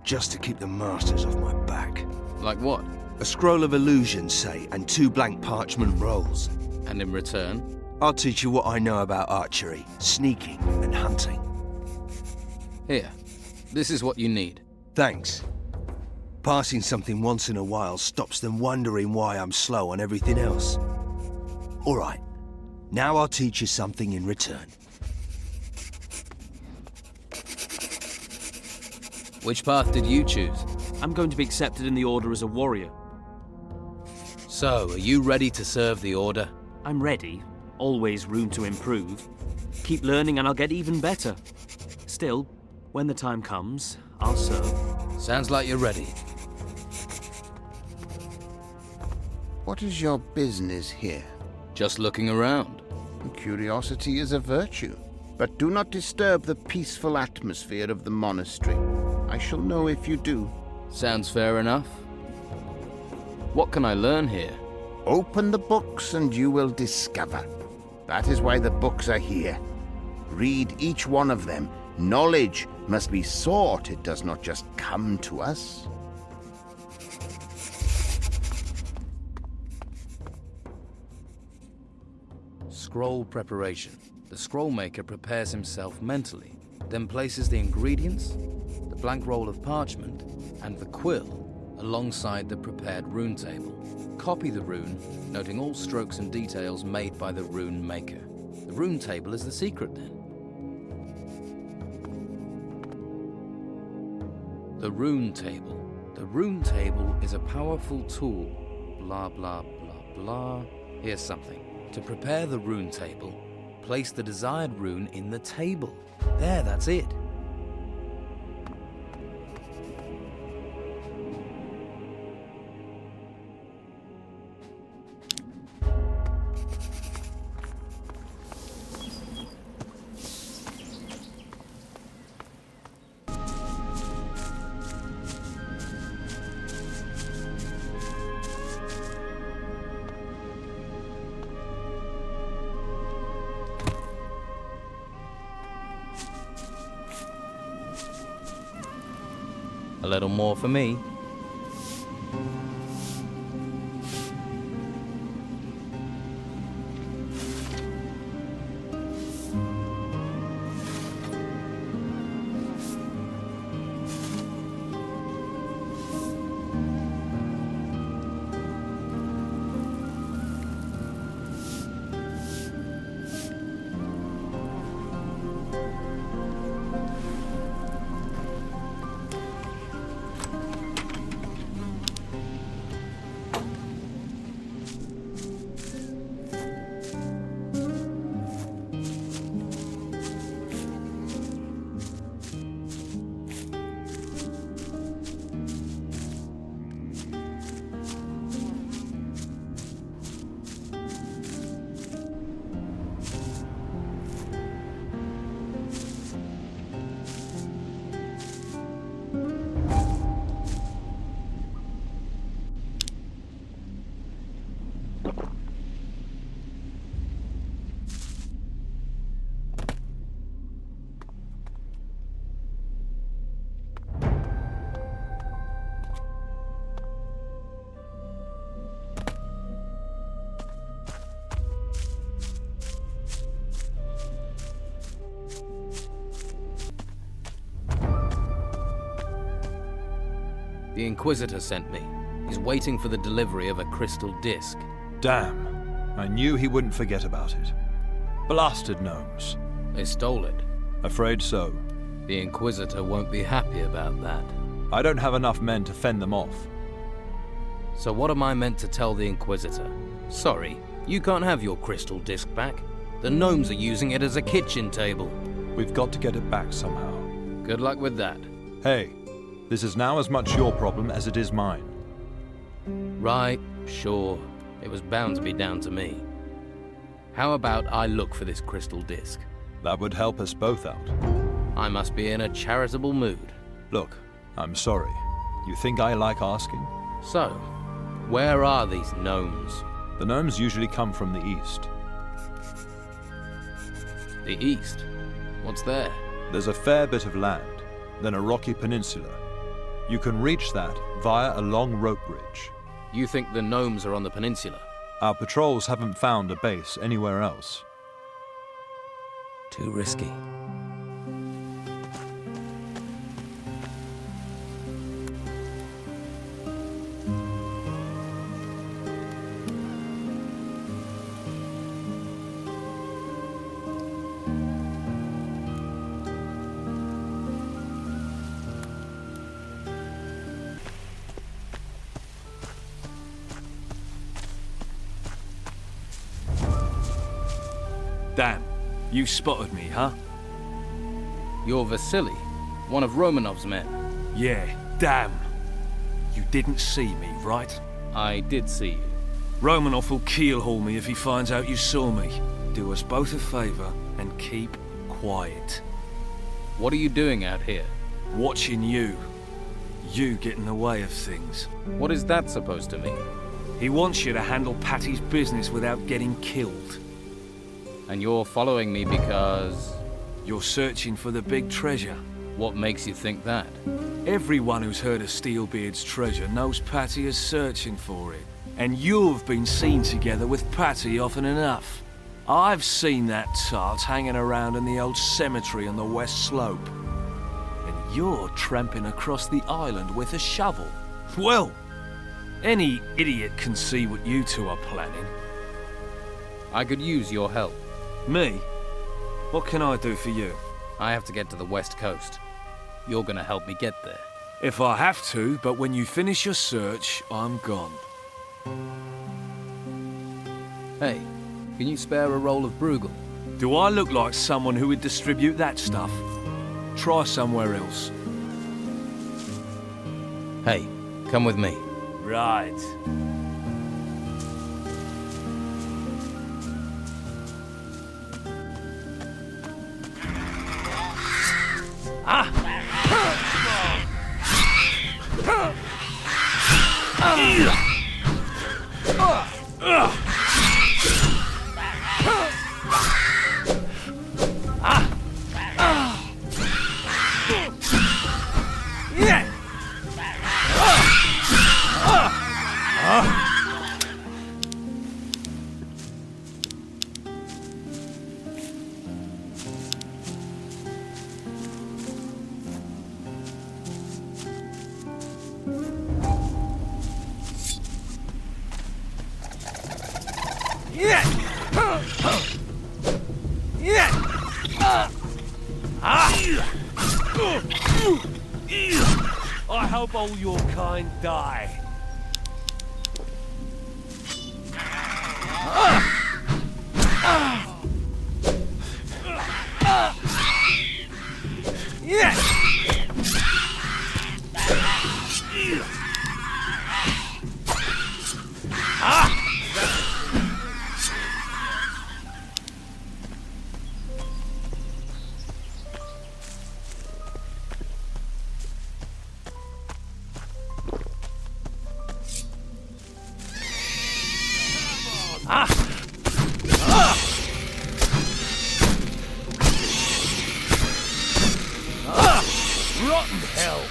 Just to keep the Masters off my back. Like what? A scroll of illusion, say, and 2 blank parchment rolls. And in return? I'll teach you what I know about archery, sneaking, and hunting. Here. This is what you need. Thanks. Passing something once in a while stops them wondering why I'm slow on everything else. All right. Now I'll teach you something in return. Which path did you choose? I'm going to be accepted in the Order as a warrior. So, are you ready to serve the Order? I'm ready. Always room to improve. Keep learning and I'll get even better. Still, when the time comes, I'll serve. Sounds like you're ready. What is your business here? Just looking around. Curiosity is a virtue, but do not disturb the peaceful atmosphere of the monastery. I shall know if you do. Sounds fair enough. What can I learn here? Open the books and you will discover. That is why the books are here. Read each one of them. Knowledge must be sought. It does not just come to us. Scroll preparation. The scroll maker prepares himself mentally, then places the ingredients, the blank roll of parchment, and the quill alongside the prepared rune table. Copy the rune, noting all strokes and details made by the rune maker. The rune table is the secret then. The rune table. The rune table is a powerful tool. Blah, blah, blah, blah. Here's something. To prepare the rune table, place the desired rune in the table. There, that's it. A little more for me. The Inquisitor sent me. He's waiting for the delivery of a crystal disc. Damn. I knew he wouldn't forget about it. Blasted gnomes. They stole it. Afraid so. The Inquisitor won't be happy about that. I don't have enough men to fend them off. So what am I meant to tell the Inquisitor? Sorry, you can't have your crystal disc back. The gnomes are using it as a kitchen table. We've got to get it back somehow. Good luck with that. Hey, this is now as much your problem as it is mine. Right, sure. It was bound to be down to me. How about I look for this crystal disc? That would help us both out. I must be in a charitable mood. Look, I'm sorry. You think I like asking? So, where are these gnomes? The gnomes usually come from the east. The east? What's there? There's a fair bit of land, then a rocky peninsula. You can reach that via a long rope bridge. You think the gnomes are on the peninsula? Our patrols haven't found a base anywhere else. Too risky. Damn, you spotted me, huh? You're Vasily, one of Romanov's men. Yeah, damn. You didn't see me, right? I did see you. Romanov will keelhaul me if he finds out you saw me. Do us both a favor and keep quiet. What are you doing out here? Watching you. You get in the way of things. What is that supposed to mean? He wants you to handle Patty's business without getting killed. And you're following me because... You're searching for the big treasure. What makes you think that? Everyone who's heard of Steelbeard's treasure knows Patty is searching for it. And you've been seen together with Patty often enough. I've seen that tart hanging around in the old cemetery on the west slope. And you're tramping across the island with a shovel. Well, any idiot can see what you two are planning. I could use your help. Me? What can I do for you? I have to get to the west coast. You're gonna help me get there. If I have to, but when you finish your search, I'm gone. Hey, can you spare a roll of Bruegel? Do I look like someone who would distribute that stuff? Try somewhere else. Hey, come with me. Right. I hope all your kind die. Rotten hell!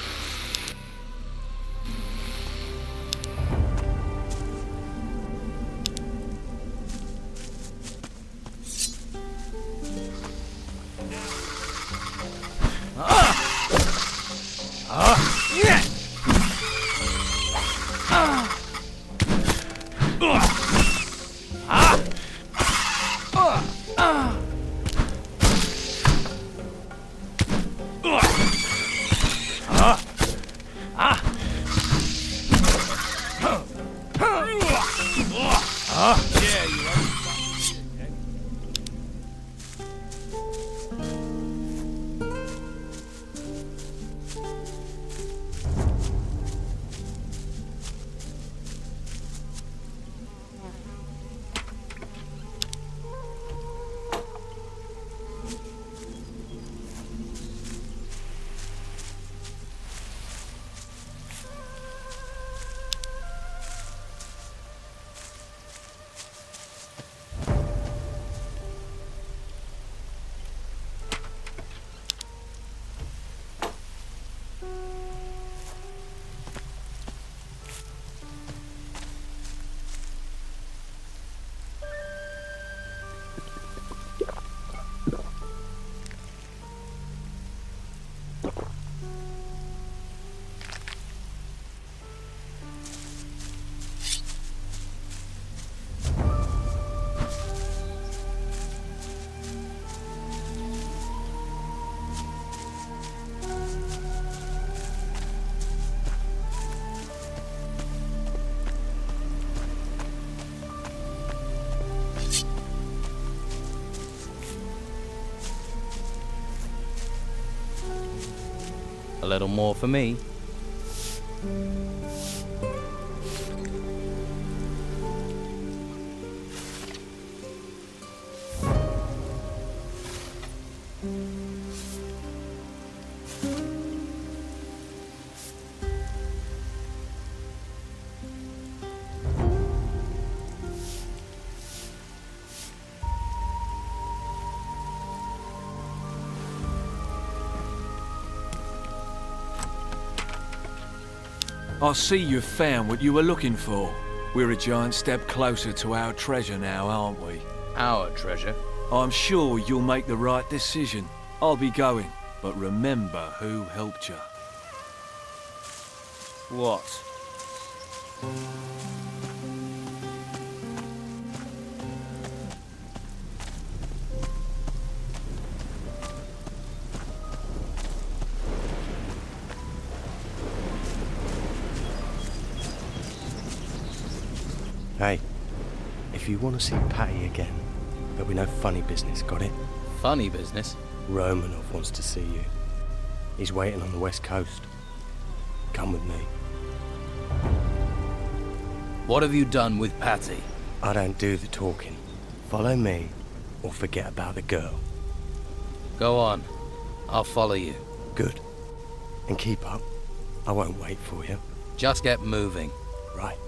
Yeah, you are. A little more for me. I see you've found what you were looking for. We're a giant step closer to our treasure now, aren't we? Our treasure? I'm sure you'll make the right decision. I'll be going, but remember who helped you. What? Hey, if you want to see Patty again, there'll be no funny business, got it? Funny business? Romanov wants to see you. He's waiting on the west coast. Come with me. What have you done with Patty? I don't do the talking. Follow me, or forget about the girl. Go on. I'll follow you. Good. And keep up. I won't wait for you. Just get moving. Right.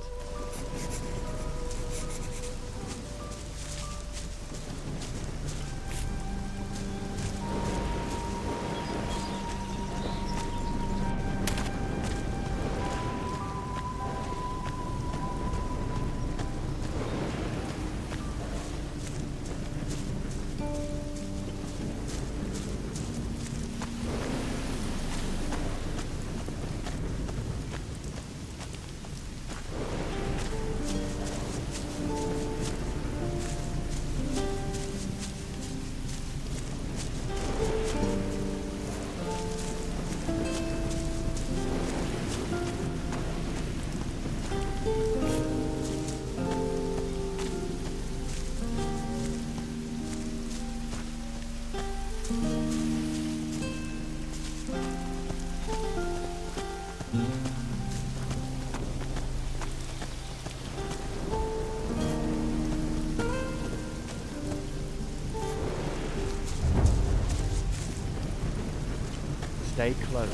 Stay close.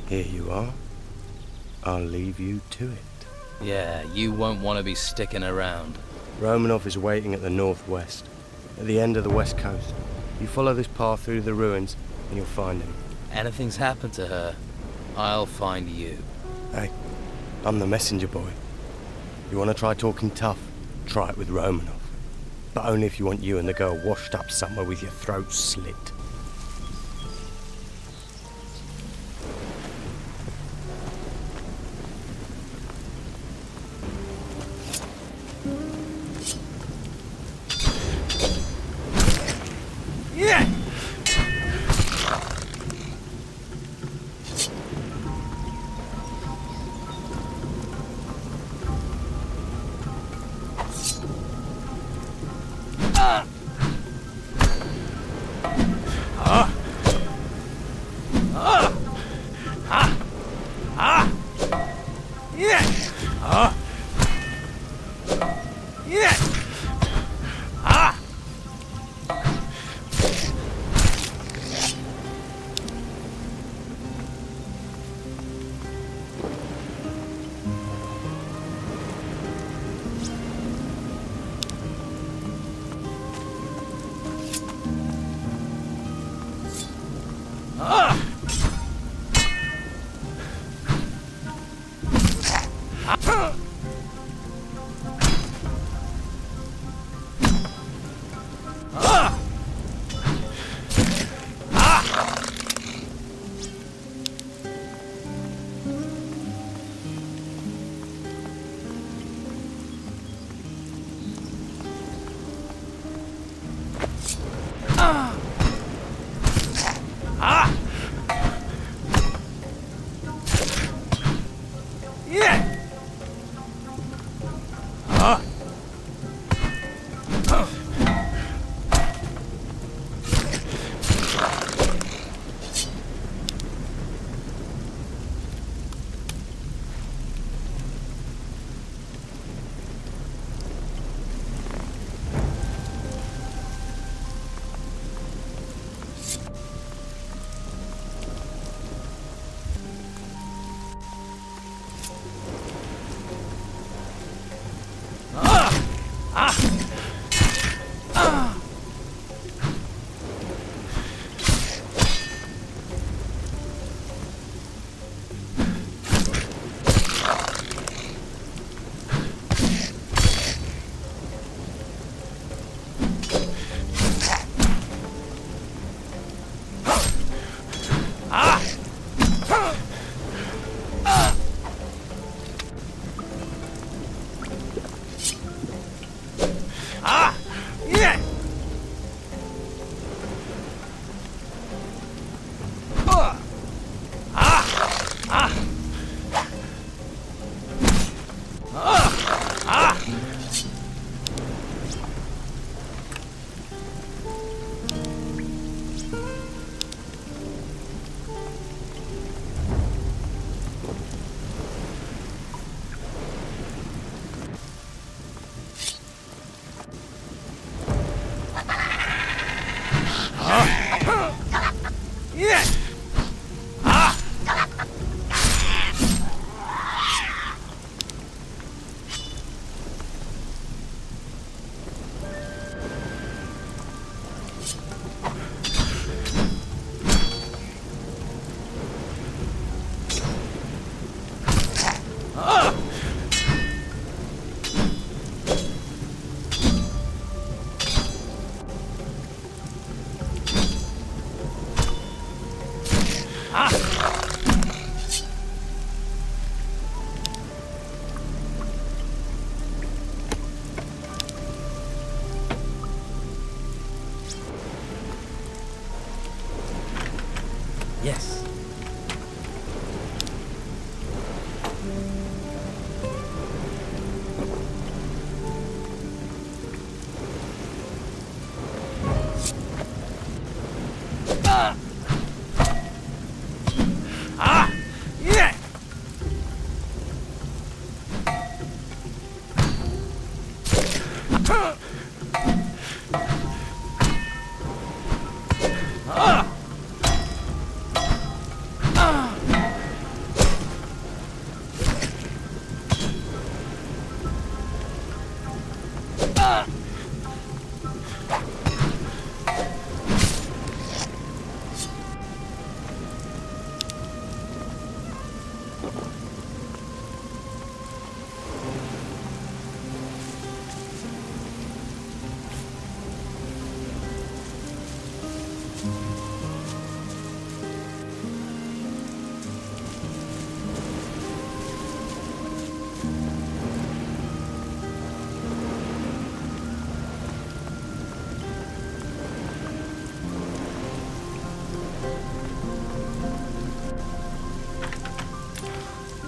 Here you are. I'll leave you to it. Yeah, you won't want to be sticking around. Romanov is waiting at the northwest, at the end of the west coast. You follow this path through the ruins, and you'll find him. Anything's happened to her, I'll find you. Hey, I'm the messenger boy. You want to try talking tough? Try it with Romanov. But only if you want you and the girl washed up somewhere with your throat slit. Yes.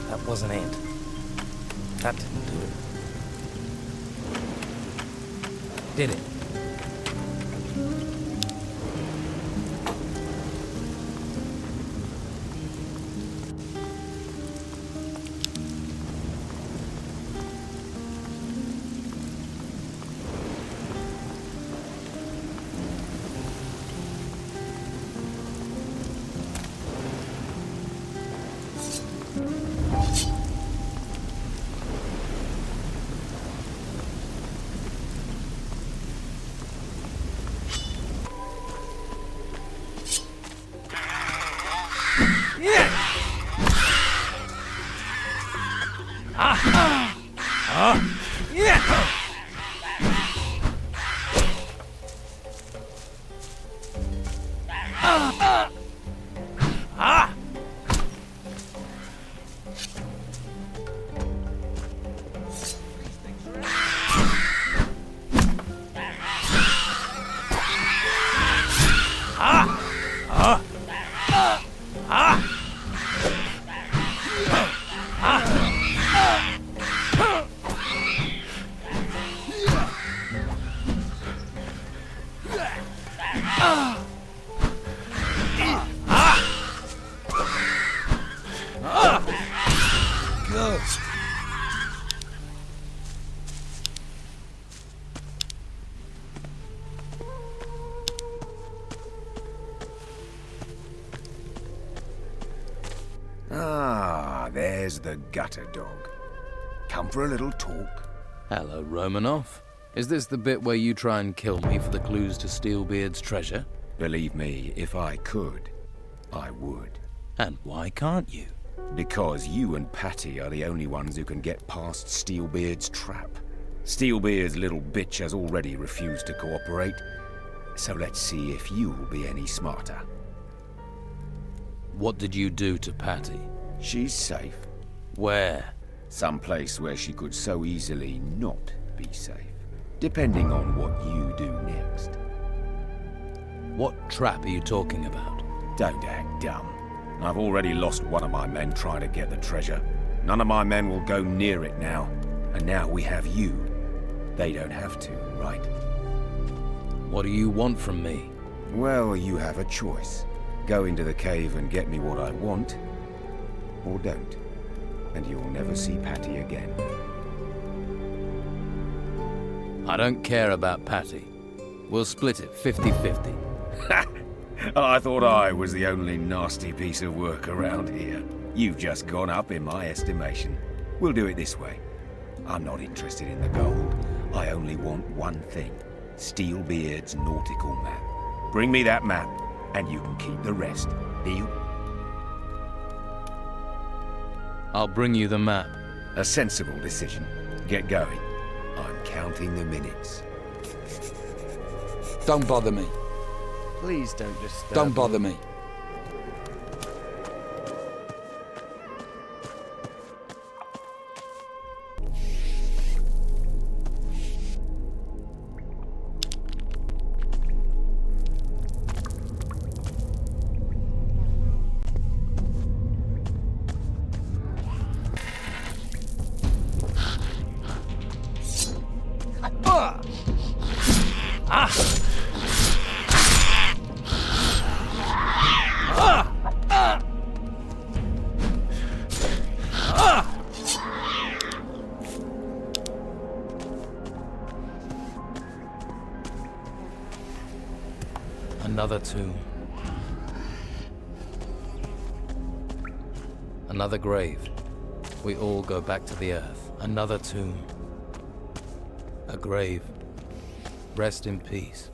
That was an ant. That didn't do it. Did it? Ah, there's the gutter dog. Come for a little talk? Hello, Romanoff. Is this the bit where you try and kill me for the clues to Steelbeard's treasure? Believe me, if I could, I would. And why can't you? Because you and Patty are the only ones who can get past Steelbeard's trap. Steelbeard's little bitch has already refused to cooperate, so let's see if you'll be any smarter. What did you do to Patty? She's safe. Where? Someplace where she could so easily not be safe. Depending on what you do next. What trap are you talking about? Don't act dumb. I've already lost one of my men trying to get the treasure. None of my men will go near it now. And now we have you. They don't have to, right? What do you want from me? Well, you have a choice. Go into the cave and get me what I want, or don't. And you'll never see Patty again. I don't care about Patty. We'll split it 50-50. I thought I was the only nasty piece of work around here. You've just gone up in my estimation. We'll do it this way. I'm not interested in the gold. I only want one thing. Steelbeard's nautical map. Bring me that map, and you can keep the rest. Deal? I'll bring you the map. A sensible decision. Get going. I'm counting the minutes. Don't bother me. Please don't disturb Don't bother me. Another tomb. Another grave. We all go back to the earth. Another tomb. A grave. Rest in peace.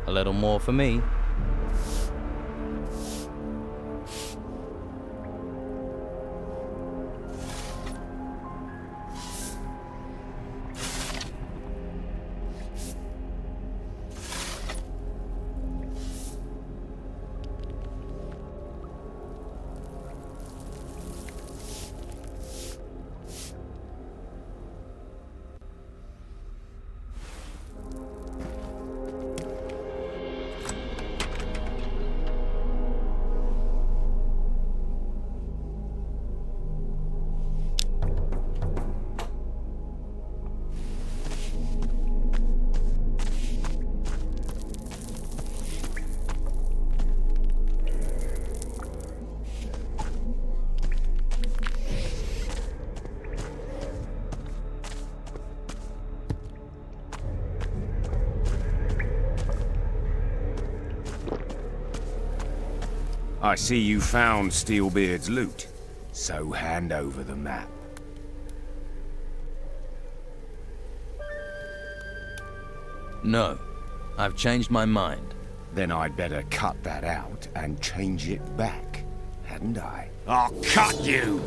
A little more for me. I see you found Steelbeard's loot, so hand over the map. No, I've changed my mind. Then I'd better cut that out and change it back, hadn't I? I'll cut you!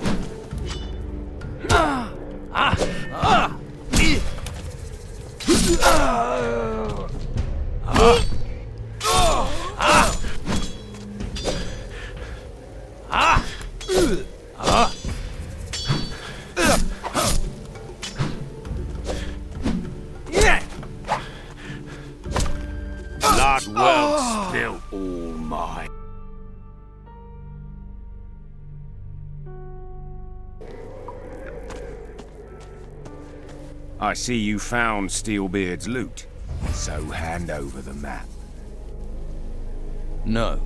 Blood well spilt, all mine. I see you found Steelbeard's loot, so hand over the map. No,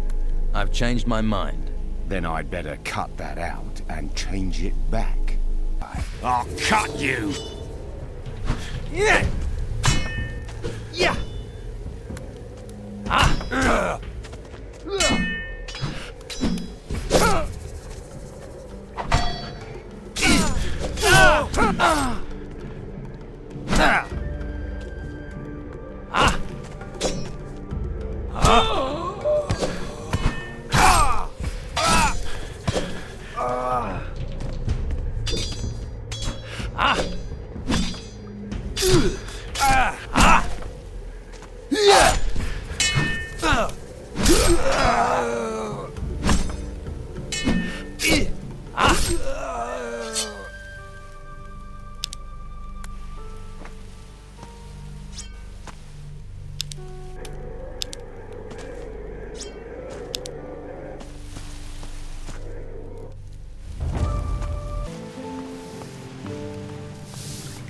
I've changed my mind. Then I'd better cut that out and change it back. I'll cut you! Yeah! Yeah!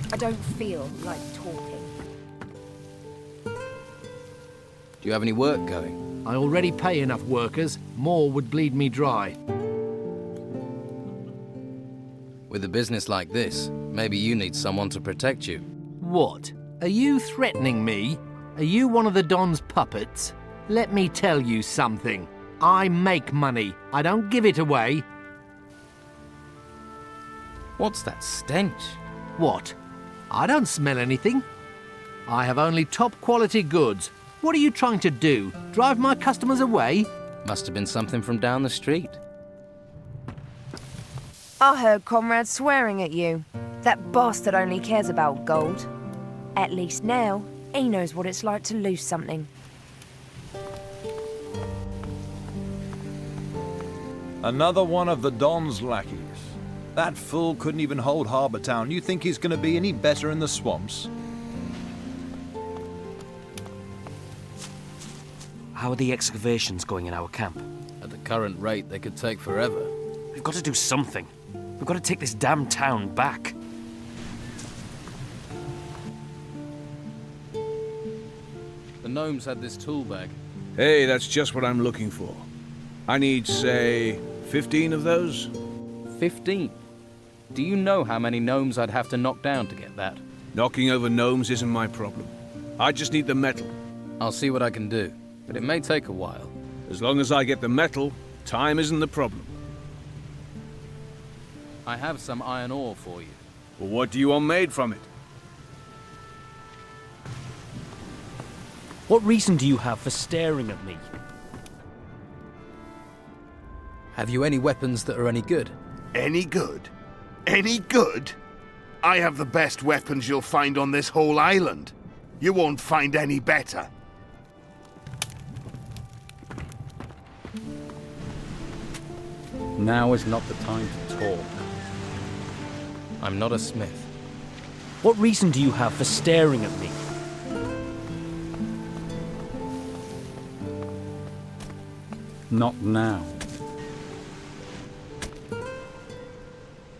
I don't feel like talking. Do you have any work going? I already pay enough workers. More would bleed me dry. With a business like this, maybe you need someone to protect you. What? Are you threatening me? Are you one of the Don's puppets? Let me tell you something. I make money. I don't give it away. What's that stench? What? I don't smell anything. I have only top-quality goods. What are you trying to do? Drive my customers away? Must have been something from down the street. I heard Conrad swearing at you. That bastard only cares about gold. At least now, he knows what it's like to lose something. Another one of the Don's lackeys. That fool couldn't even hold Harbour Town. You think he's going to be any better in the swamps? How are the excavations going in our camp? At the current rate, they could take forever. We've got to do something. We've got to take this damn town back. The gnomes had this tool bag. Hey, that's just what I'm looking for. I need, say, 15 of those? 15? Do you know how many gnomes I'd have to knock down to get that? Knocking over gnomes isn't my problem. I just need the metal. I'll see what I can do, but it may take a while. As long as I get the metal, time isn't the problem. I have some iron ore for you. Well, what do you want made from it? What reason do you have for staring at me? Have you any weapons that are any good? Any good? Any good? I have the best weapons you'll find on this whole island. You won't find any better. Now is not the time to talk. I'm not a smith. What reason do you have for staring at me? Not now.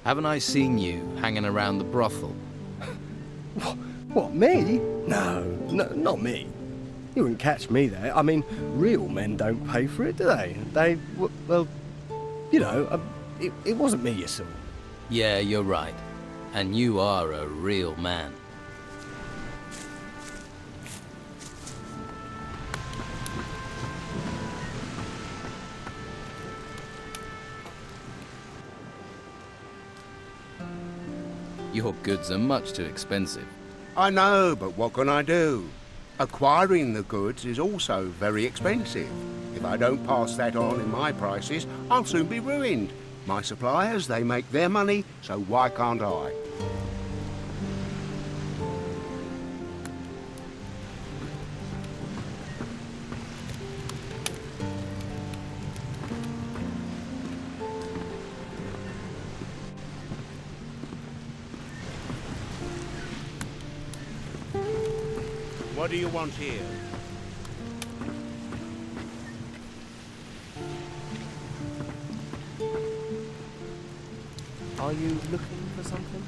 Haven't I seen you hanging around the brothel? What, me? No, not me. You wouldn't catch me there. I mean, real men don't pay for it, do they? Well, you know, it wasn't me you saw. Yeah, you're right. And you are a real man. Your goods are much too expensive. I know, but what can I do? Acquiring the goods is also very expensive. If I don't pass that on in my prices, I'll soon be ruined. My suppliers, they make their money, so why can't I? What do you want here? Are you looking for something?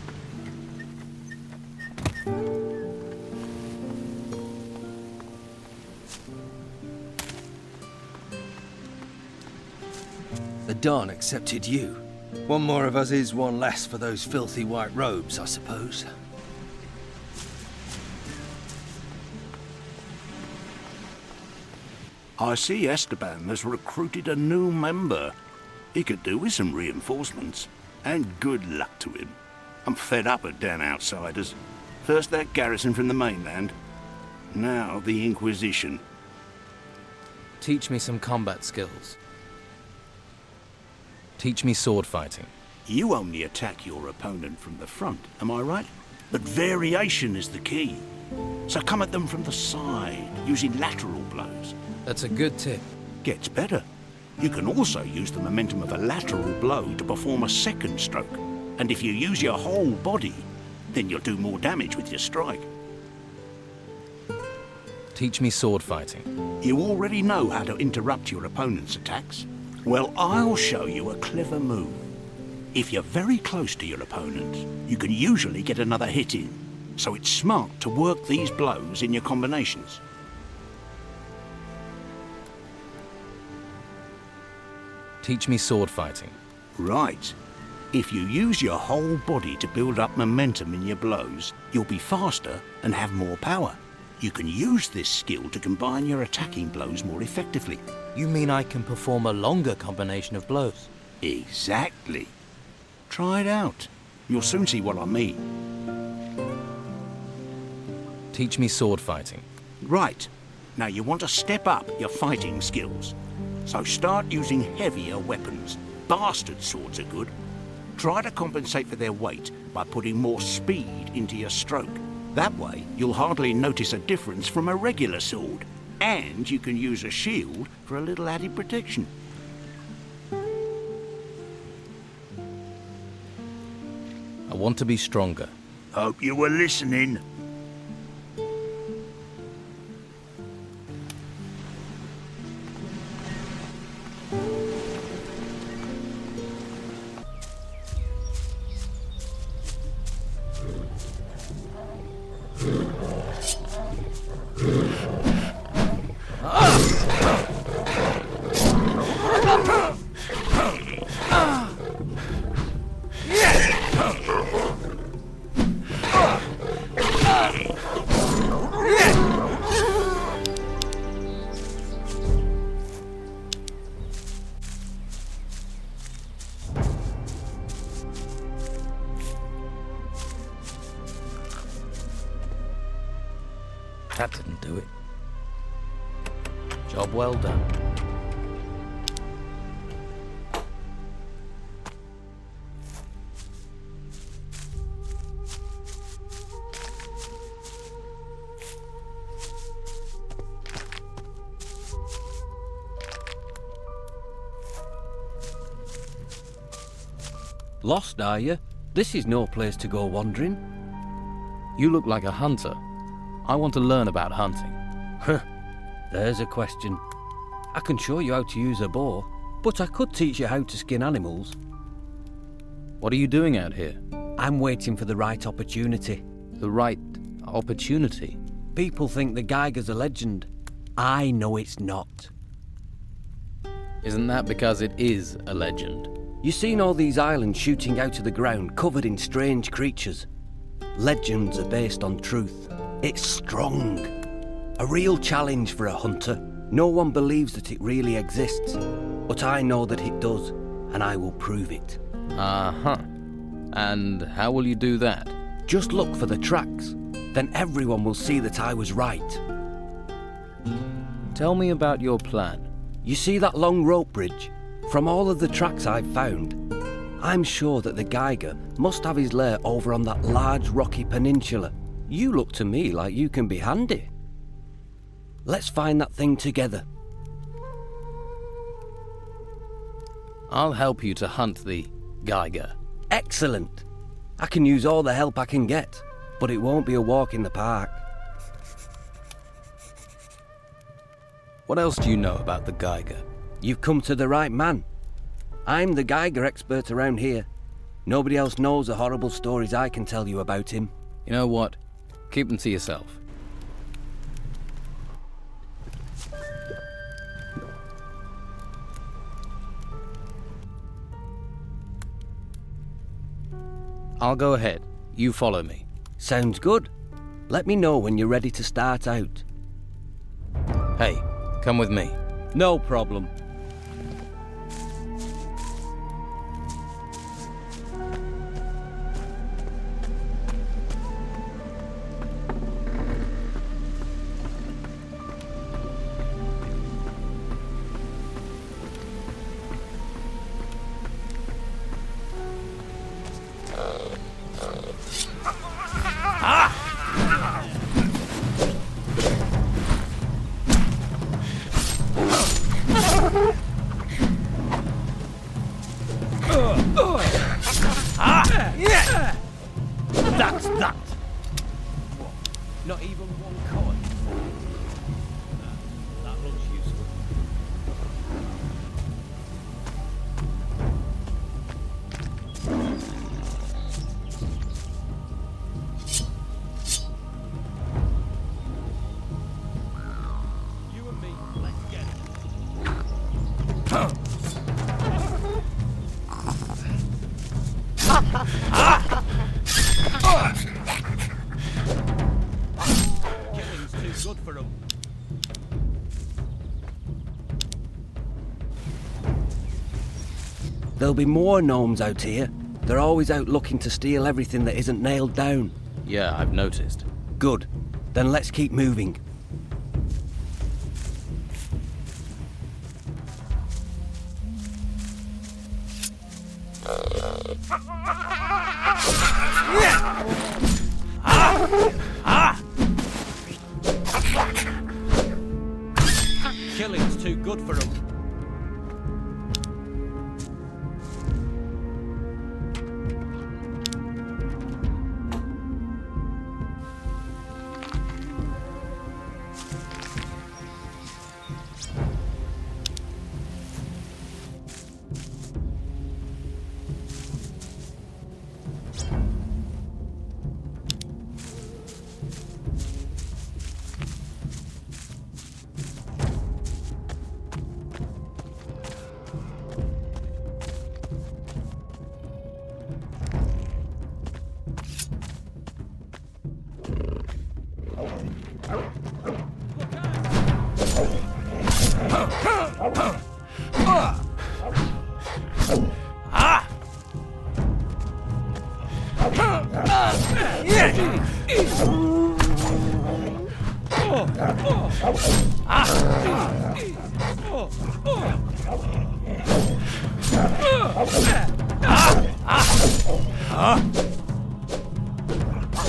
The Don accepted you. One more of us is one less for those filthy white robes, I suppose. I see Esteban has recruited a new member. He could do with some reinforcements. And good luck to him. I'm fed up of damn outsiders. First that garrison from the mainland. Now the Inquisition. Teach me some combat skills. Teach me sword fighting. You only attack your opponent from the front, am I right? But variation is the key. So come at them from the side, using lateral blows. That's a good tip. Gets better. You can also use the momentum of a lateral blow to perform a second stroke. And if you use your whole body, then you'll do more damage with your strike. Teach me sword fighting. You already know how to interrupt your opponent's attacks. Well, I'll show you a clever move. If you're very close to your opponent, you can usually get another hit in. So it's smart to work these blows in your combinations. Teach me sword fighting. Right. If you use your whole body to build up momentum in your blows, you'll be faster and have more power. You can use this skill to combine your attacking blows more effectively. You mean I can perform a longer combination of blows? Exactly. Try it out. You'll soon see what I mean. Teach me sword fighting. Right. Now you want to step up your fighting skills. So start using heavier weapons. Bastard swords are good. Try to compensate for their weight by putting more speed into your stroke. That way, you'll hardly notice a difference from a regular sword. And you can use a shield for a little added protection. I want to be stronger. Hope you were listening. That didn't do it. Job well done. Lost, are you? This is no place to go wandering. You look like a hunter. I want to learn about hunting. Huh. There's a question. I can show you how to use a bow, but I could teach you how to skin animals. What are you doing out here? I'm waiting for the right opportunity. The right opportunity? People think the Geiger's a legend. I know it's not. Isn't that because it is a legend? You've seen all these islands shooting out of the ground, covered in strange creatures. Legends are based on truth. It's strong. A real challenge for a hunter. No one believes that it really exists. But I know that it does, and I will prove it. Uh-huh. And how will you do that? Just look for the tracks. Then everyone will see that I was right. Tell me about your plan. You see that long rope bridge? From all of the tracks I've found, I'm sure that the Geiger must have his lair over on that large rocky peninsula. You look to me like you can be handy. Let's find that thing together. I'll help you to hunt the Geiger. Excellent. I can use all the help I can get, but it won't be a walk in the park. What else do you know about the Geiger? You've come to the right man. I'm the Geiger expert around here. Nobody else knows the horrible stories I can tell you about him. You know what? Keep them to yourself. I'll go ahead. You follow me. Sounds good. Let me know when you're ready to start out. Hey, come with me. No problem. That's that. Not even one coin. That looks useful. You and me, let's get it. Killing's too good for him. There'll be more gnomes out here. They're always out looking to steal everything that isn't nailed down. Yeah, I've noticed. Good. Then let's keep moving. Killing's too good for him.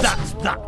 That's that.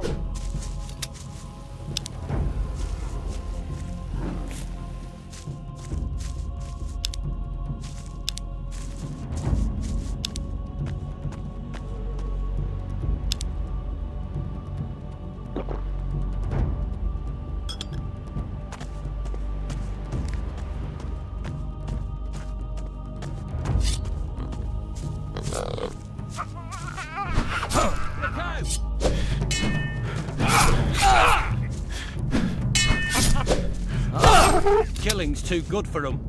Killing's too good for him.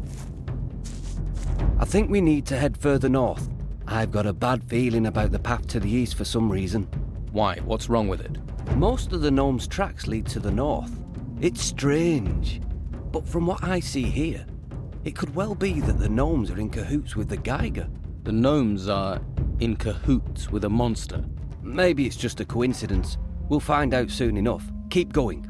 I think we need to head further north. I've got a bad feeling about the path to the east for some reason. Why? What's wrong with it? Most of the gnomes' tracks lead to the north. It's strange. But from what I see here, it could well be that the gnomes are in cahoots with the Geiger. The gnomes are in cahoots with a monster. Maybe it's just a coincidence. We'll find out soon enough. Keep going.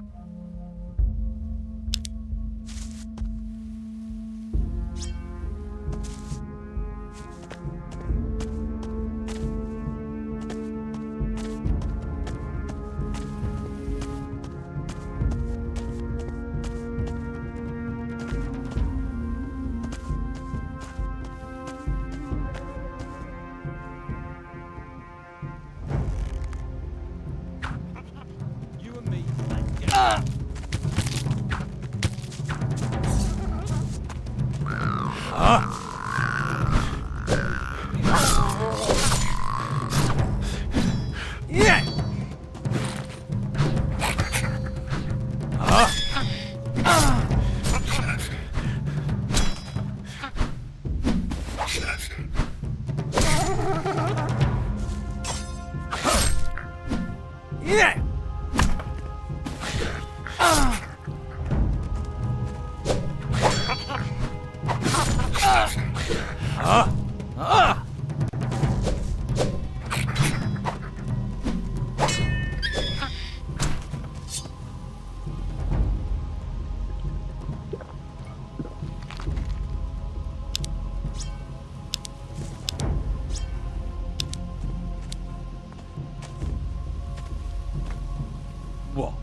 What?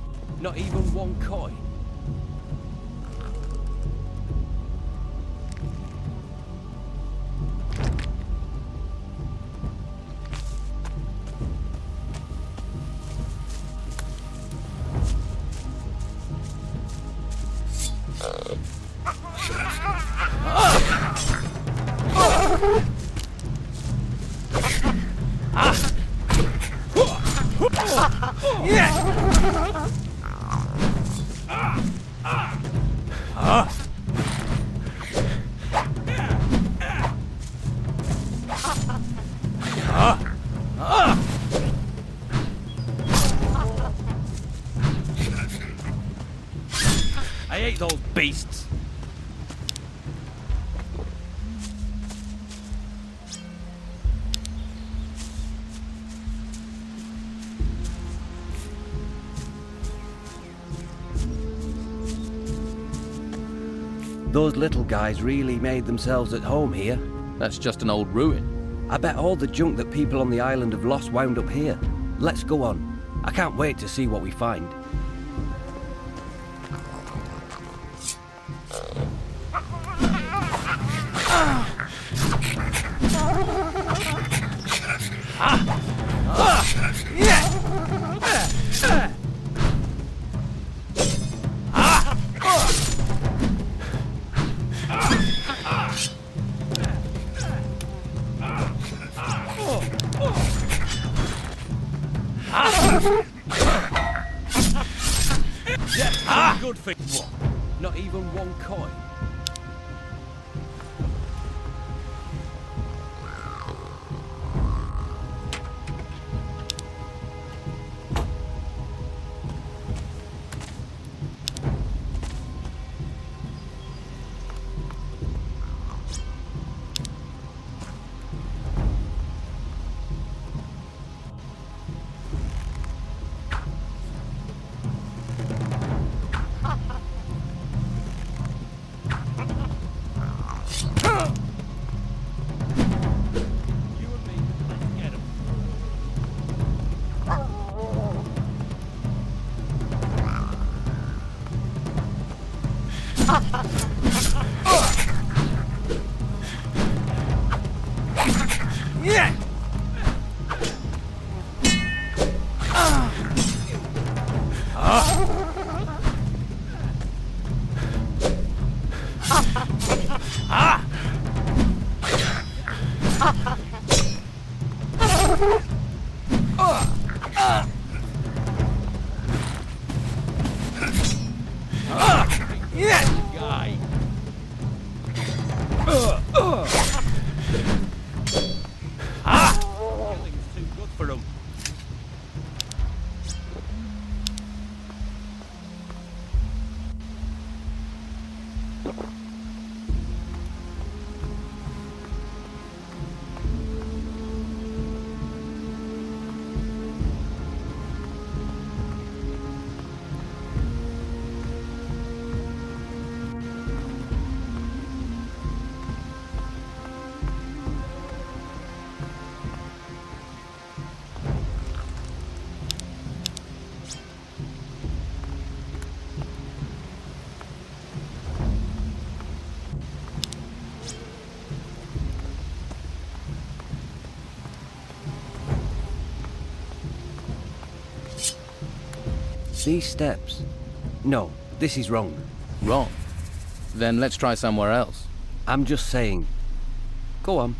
Not even one coin? I hate those beasts. Those little guys really made themselves at home here. That's just an old ruin. I bet all the junk that people on the island have lost wound up here. Let's go on. I can't wait to see what we find. Good thing. What? Not even one coin? Guy. These steps. No, this is wrong. Wrong? Then let's try somewhere else. I'm just saying. Go on.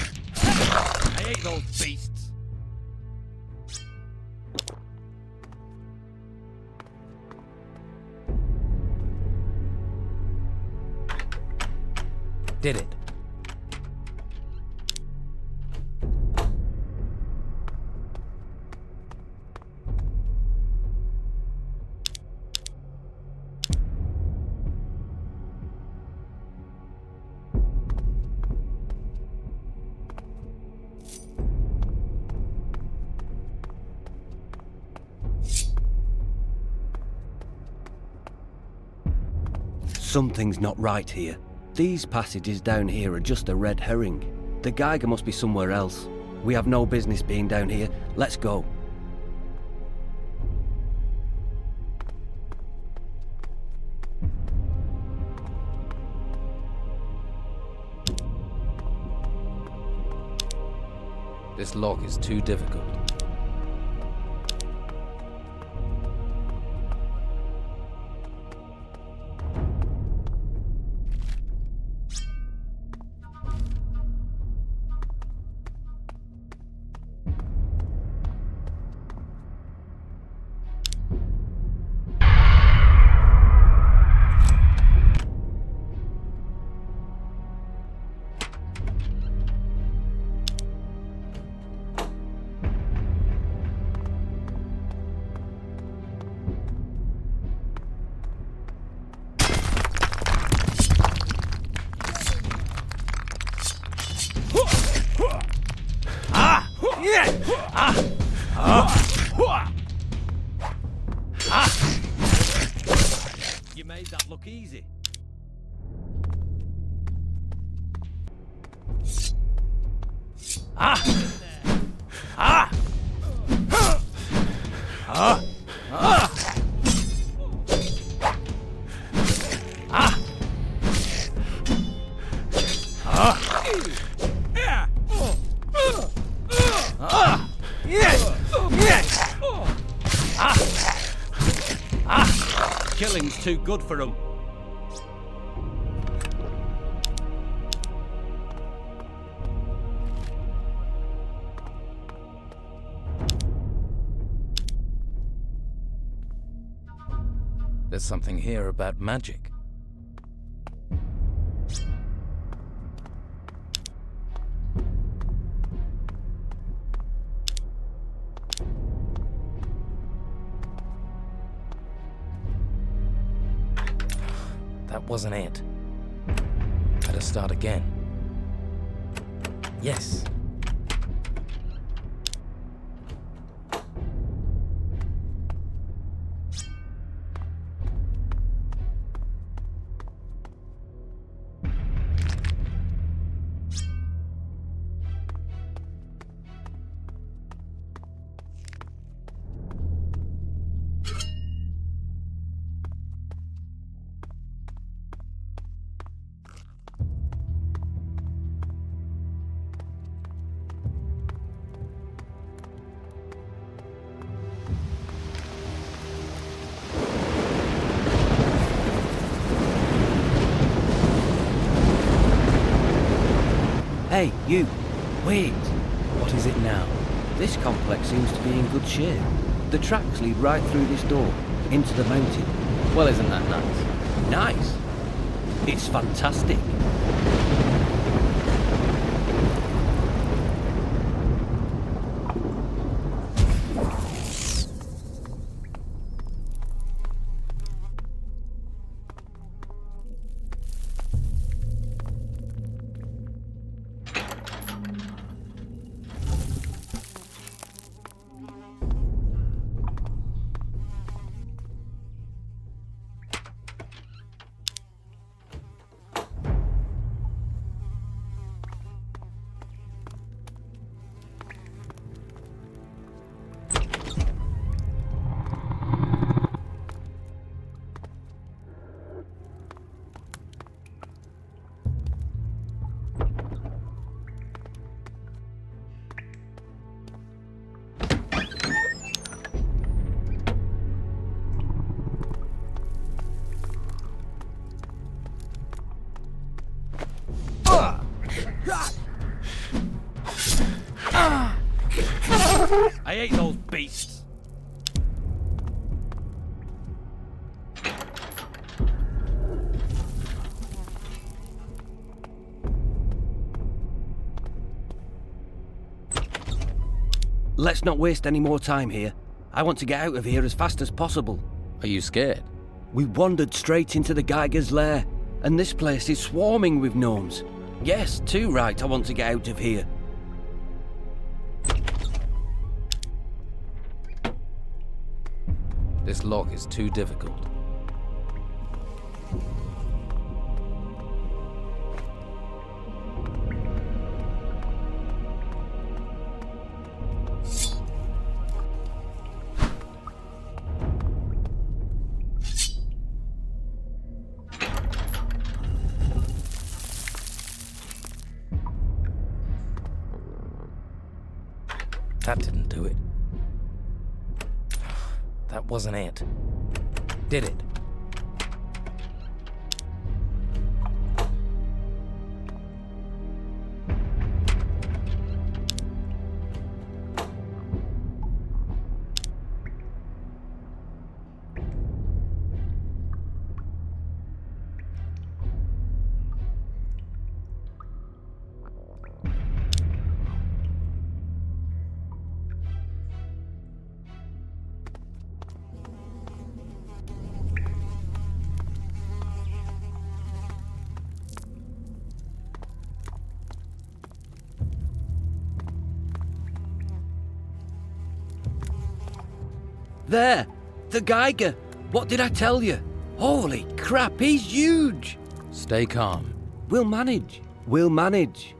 I hate those beasts. Did it. Something's not right here. These passages down here are just a red herring. The Geiger must be somewhere else. We have no business being down here. Let's go. This lock is too difficult. You made that look easy. Killing's too good for him. There's something here about magic. That wasn't it. Better start again. Yes. Hey, you! Wait! What is it now? This complex seems to be in good shape. The tracks lead right through this door, into the mountain. Well, isn't that nice? Nice? It's fantastic. I hate those beasts. Let's not waste any more time here. I want to get out of here as fast as possible. Are you scared? We wandered straight into the Geiger's lair, and this place is swarming with gnomes. Yes, too right, I want to get out of here. This lock is too difficult. That didn't do it. That wasn't it. Did it? There! The Geiger! What did I tell you? Holy crap, he's huge! Stay calm. We'll manage. We'll manage.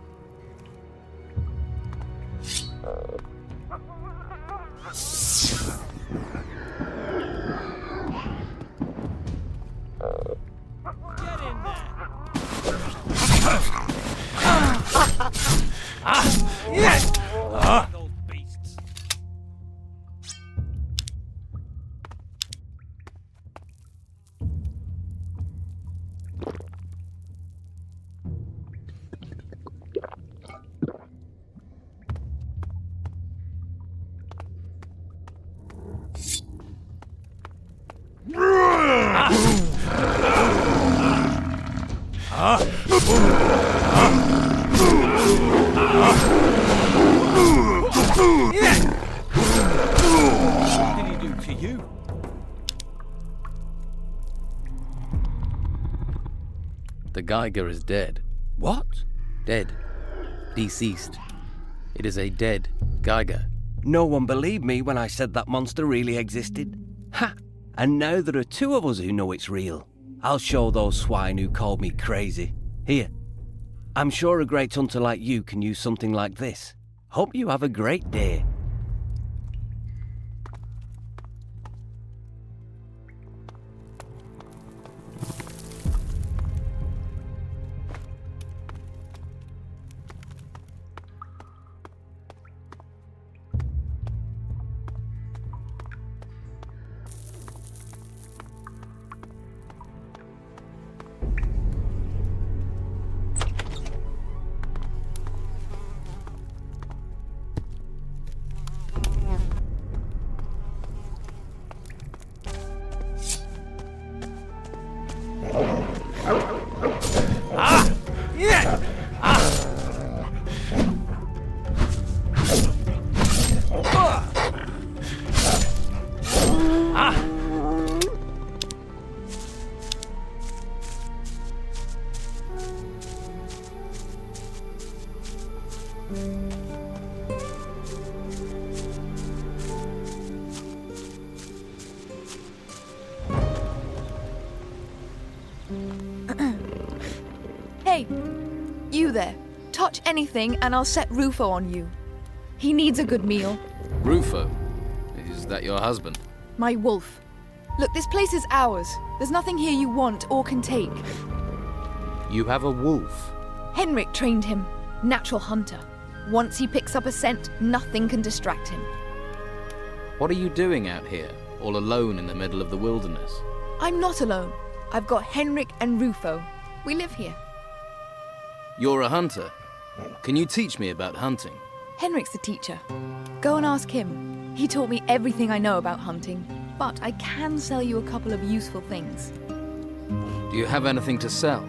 What did he do to you? The Geiger is dead. What? Dead. Deceased. It is a dead Geiger. No one believed me when I said that monster really existed. Ha! And now there are two of us who know it's real. I'll show those swine who called me crazy. Here. I'm sure a great hunter like you can use something like this. Hope you have a great day. Hey, you there. Touch anything and I'll set Rufo on you. He needs a good meal. Rufo? Is that your husband? My wolf. Look, this place is ours. There's nothing here you want or can take. You have a wolf? Henrik trained him. Natural hunter. Once he picks up a scent, nothing can distract him. What are you doing out here, all alone in the middle of the wilderness? I'm not alone. I've got Henrik and Rufo. We live here. You're a hunter. Can you teach me about hunting? Henrik's the teacher. Go and ask him. He taught me everything I know about hunting, but I can sell you a couple of useful things. Do you have anything to sell?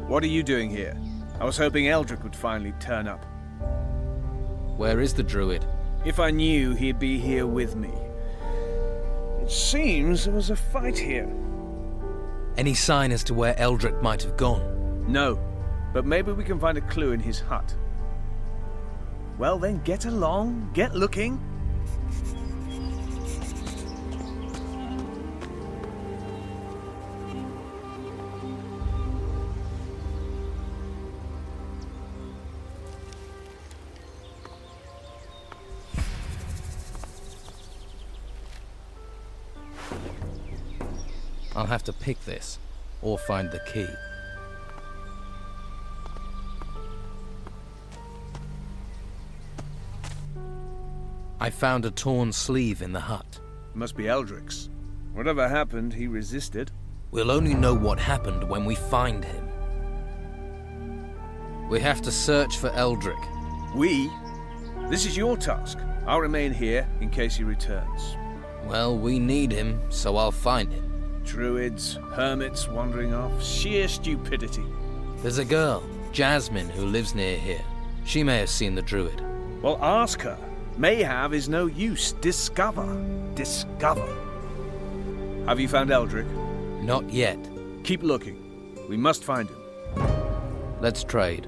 What are you doing here? I was hoping Eldrick would finally turn up. Where is the druid? If I knew, he'd be here with me. It seems there was a fight here. Any sign as to where Eldrick might have gone? No, but maybe we can find a clue in his hut. Well then, get along, get looking. I'll have to pick this, or find the key. I found a torn sleeve in the hut. Must be Eldrick's. Whatever happened, he resisted. We'll only know what happened when we find him. We have to search for Eldrick. We? This is your task. I'll remain here in case he returns. Well, we need him, so I'll find him. Druids, hermits wandering off, sheer stupidity. There's a girl, Jasmine, who lives near here. She may have seen the druid. Well, ask her. May have is no use. Discover. Discover. Have you found Eldrick? Not yet. Keep looking. We must find him. Let's trade.